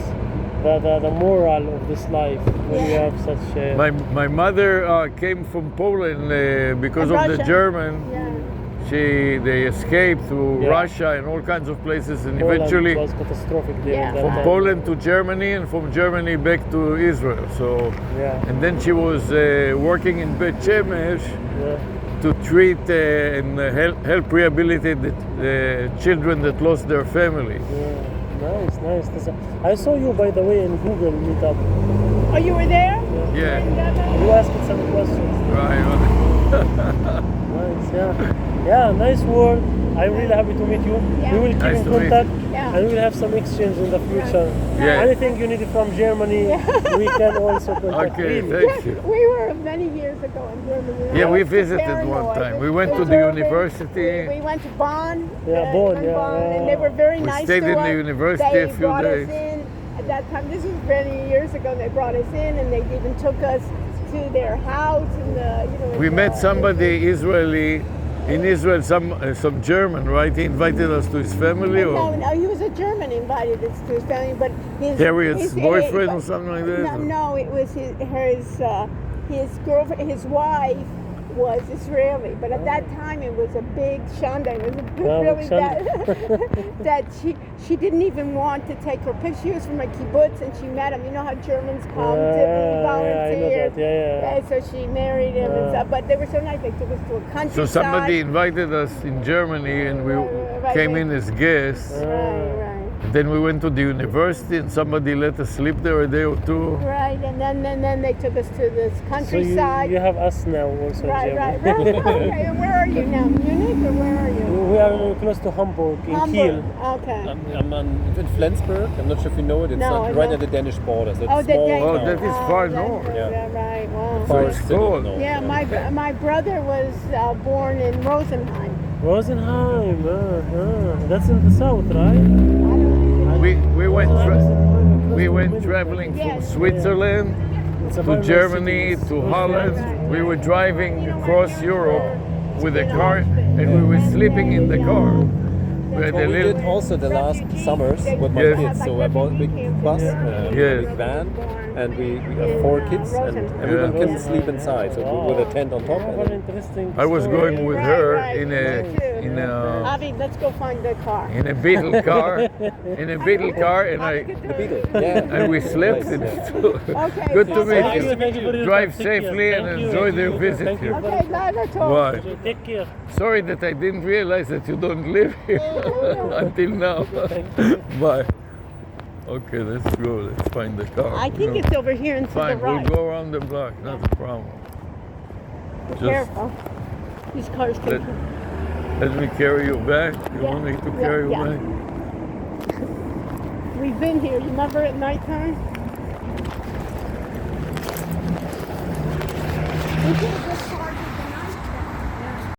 Speaker 10: the moral of this life when you have such.
Speaker 3: My mother came from Poland because
Speaker 2: And
Speaker 3: of the
Speaker 2: Russia.
Speaker 3: German.
Speaker 2: Yeah.
Speaker 3: they escaped through
Speaker 10: Yeah.
Speaker 3: Russia and all kinds of places, and
Speaker 10: Poland
Speaker 3: eventually
Speaker 10: was catastrophic there.
Speaker 2: Yeah.
Speaker 10: that
Speaker 3: from
Speaker 10: time.
Speaker 3: Poland to Germany, and from Germany back to Israel. So,
Speaker 10: Yeah.
Speaker 3: and then she was working in Bet Shemesh
Speaker 10: Yeah.
Speaker 3: to treat and help rehabilitate the children that lost their family.
Speaker 10: Yeah. Nice. I saw you, by the way, in Google Meetup.
Speaker 2: Oh, you were there?
Speaker 3: Yeah,
Speaker 10: You asked some questions.
Speaker 3: right.
Speaker 10: Nice, yeah, nice work. I'm really happy to meet you.
Speaker 2: Yeah.
Speaker 10: We will keep
Speaker 3: Nice
Speaker 10: in
Speaker 3: to meet you.
Speaker 10: contact,
Speaker 2: Yeah.
Speaker 10: and we'll have some exchange in the future.
Speaker 3: Yeah.
Speaker 10: Anything you need from Germany, we can also contact.
Speaker 3: Okay,
Speaker 10: Really.
Speaker 3: thank you.
Speaker 2: We were many years ago in Germany.
Speaker 3: Yeah,
Speaker 2: I
Speaker 3: we
Speaker 2: was
Speaker 3: visited
Speaker 2: paranoid.
Speaker 3: one time. We went to the
Speaker 2: German.
Speaker 3: university.
Speaker 2: We went to Bonn.
Speaker 10: Yeah, Bonn,
Speaker 2: in
Speaker 10: yeah.
Speaker 2: And they were very
Speaker 3: We
Speaker 2: nice
Speaker 3: stayed
Speaker 2: to
Speaker 3: in
Speaker 2: us.
Speaker 3: the university
Speaker 2: They
Speaker 3: a few
Speaker 2: brought
Speaker 3: days.
Speaker 2: us in. At that time, this was many years ago, they brought us in and they even took us to their house. And,
Speaker 3: We met somebody Israeli in Israel, some German, right? He invited us to his family,
Speaker 2: No,
Speaker 3: or
Speaker 2: he was a German invited us to his family, but
Speaker 3: Harriet's boyfriend or something like that?
Speaker 2: No, it was his girlfriend, his wife was Israeli, but at that time it was a big shanda. It was really bad that she didn't even want to take her picture. She was from a kibbutz and she met him. You know how Germans come to be volunteers.
Speaker 10: Yeah.
Speaker 2: So she married him and stuff. But they were so nice. They took us to a countryside.
Speaker 3: So somebody invited us in Germany, and we came in as guests.
Speaker 2: Right.
Speaker 3: Then we went to the university, and somebody let us sleep there a day or two.
Speaker 2: Right, and then they took us to this
Speaker 10: So
Speaker 2: countryside.
Speaker 10: you have us now also
Speaker 2: Right.
Speaker 10: in Germany.
Speaker 2: Okay, and where are you now? Munich or where are you?
Speaker 10: We are close to Hamburg, in Kiel.
Speaker 2: Okay.
Speaker 9: I'm in Flensburg. I'm not sure if you know it. It's
Speaker 2: No, I
Speaker 9: right
Speaker 2: know.
Speaker 9: at the Danish border. So it's
Speaker 2: Oh,
Speaker 9: small
Speaker 2: Danish.
Speaker 3: Oh,
Speaker 9: town.
Speaker 3: that is far
Speaker 2: that's-
Speaker 3: north.
Speaker 2: Yeah, right. Wow.
Speaker 3: So it's cold.
Speaker 9: No.
Speaker 2: Yeah, my brother was born in Rosenheim.
Speaker 10: Rosenheim, that's in the south, right?
Speaker 3: We went traveling from
Speaker 2: Yes.
Speaker 3: Switzerland
Speaker 10: It's a
Speaker 3: to
Speaker 10: very nice
Speaker 3: Germany
Speaker 10: city.
Speaker 3: to Holland. We were driving across Europe with a car, and we were sleeping in the car. We had a
Speaker 9: What we
Speaker 3: little.
Speaker 9: did also the last summers with my
Speaker 3: Yes.
Speaker 9: kids. So I bought a big bus,
Speaker 3: Yes.
Speaker 9: big van, and we have 4 kids, and everyone
Speaker 3: Yeah.
Speaker 9: can sleep inside. So with a tent on top.
Speaker 10: Oh, very interesting.
Speaker 3: I was
Speaker 10: story.
Speaker 3: going with her in a
Speaker 2: Avi, let's go find the car.
Speaker 3: Beetle car, and
Speaker 9: The Beagle. Yeah.
Speaker 3: and we slept in it.
Speaker 2: Okay.
Speaker 3: Good to meet
Speaker 10: Thank
Speaker 3: you.
Speaker 10: you, thank you for your
Speaker 3: Drive
Speaker 10: time. Take care.
Speaker 3: safely and
Speaker 10: Thank you.
Speaker 3: enjoy the visit
Speaker 10: Thank you.
Speaker 3: here.
Speaker 2: Okay, glad to talk.
Speaker 3: Bye.
Speaker 10: Take care.
Speaker 3: Sorry that I didn't realize that you don't live here until now. Bye. Okay, let's go. Let's find the car.
Speaker 2: I think it's over here and to
Speaker 3: Fine,
Speaker 2: the right.
Speaker 3: we'll go around the block. Not a problem.
Speaker 2: Be
Speaker 3: Just
Speaker 2: careful. These cars
Speaker 3: let,
Speaker 2: can.
Speaker 3: let me carry you back. You
Speaker 2: Yeah,
Speaker 3: want me to
Speaker 2: yeah,
Speaker 3: carry you
Speaker 2: yeah.
Speaker 3: back?
Speaker 2: We've been here. You remember at nighttime? We could have just parked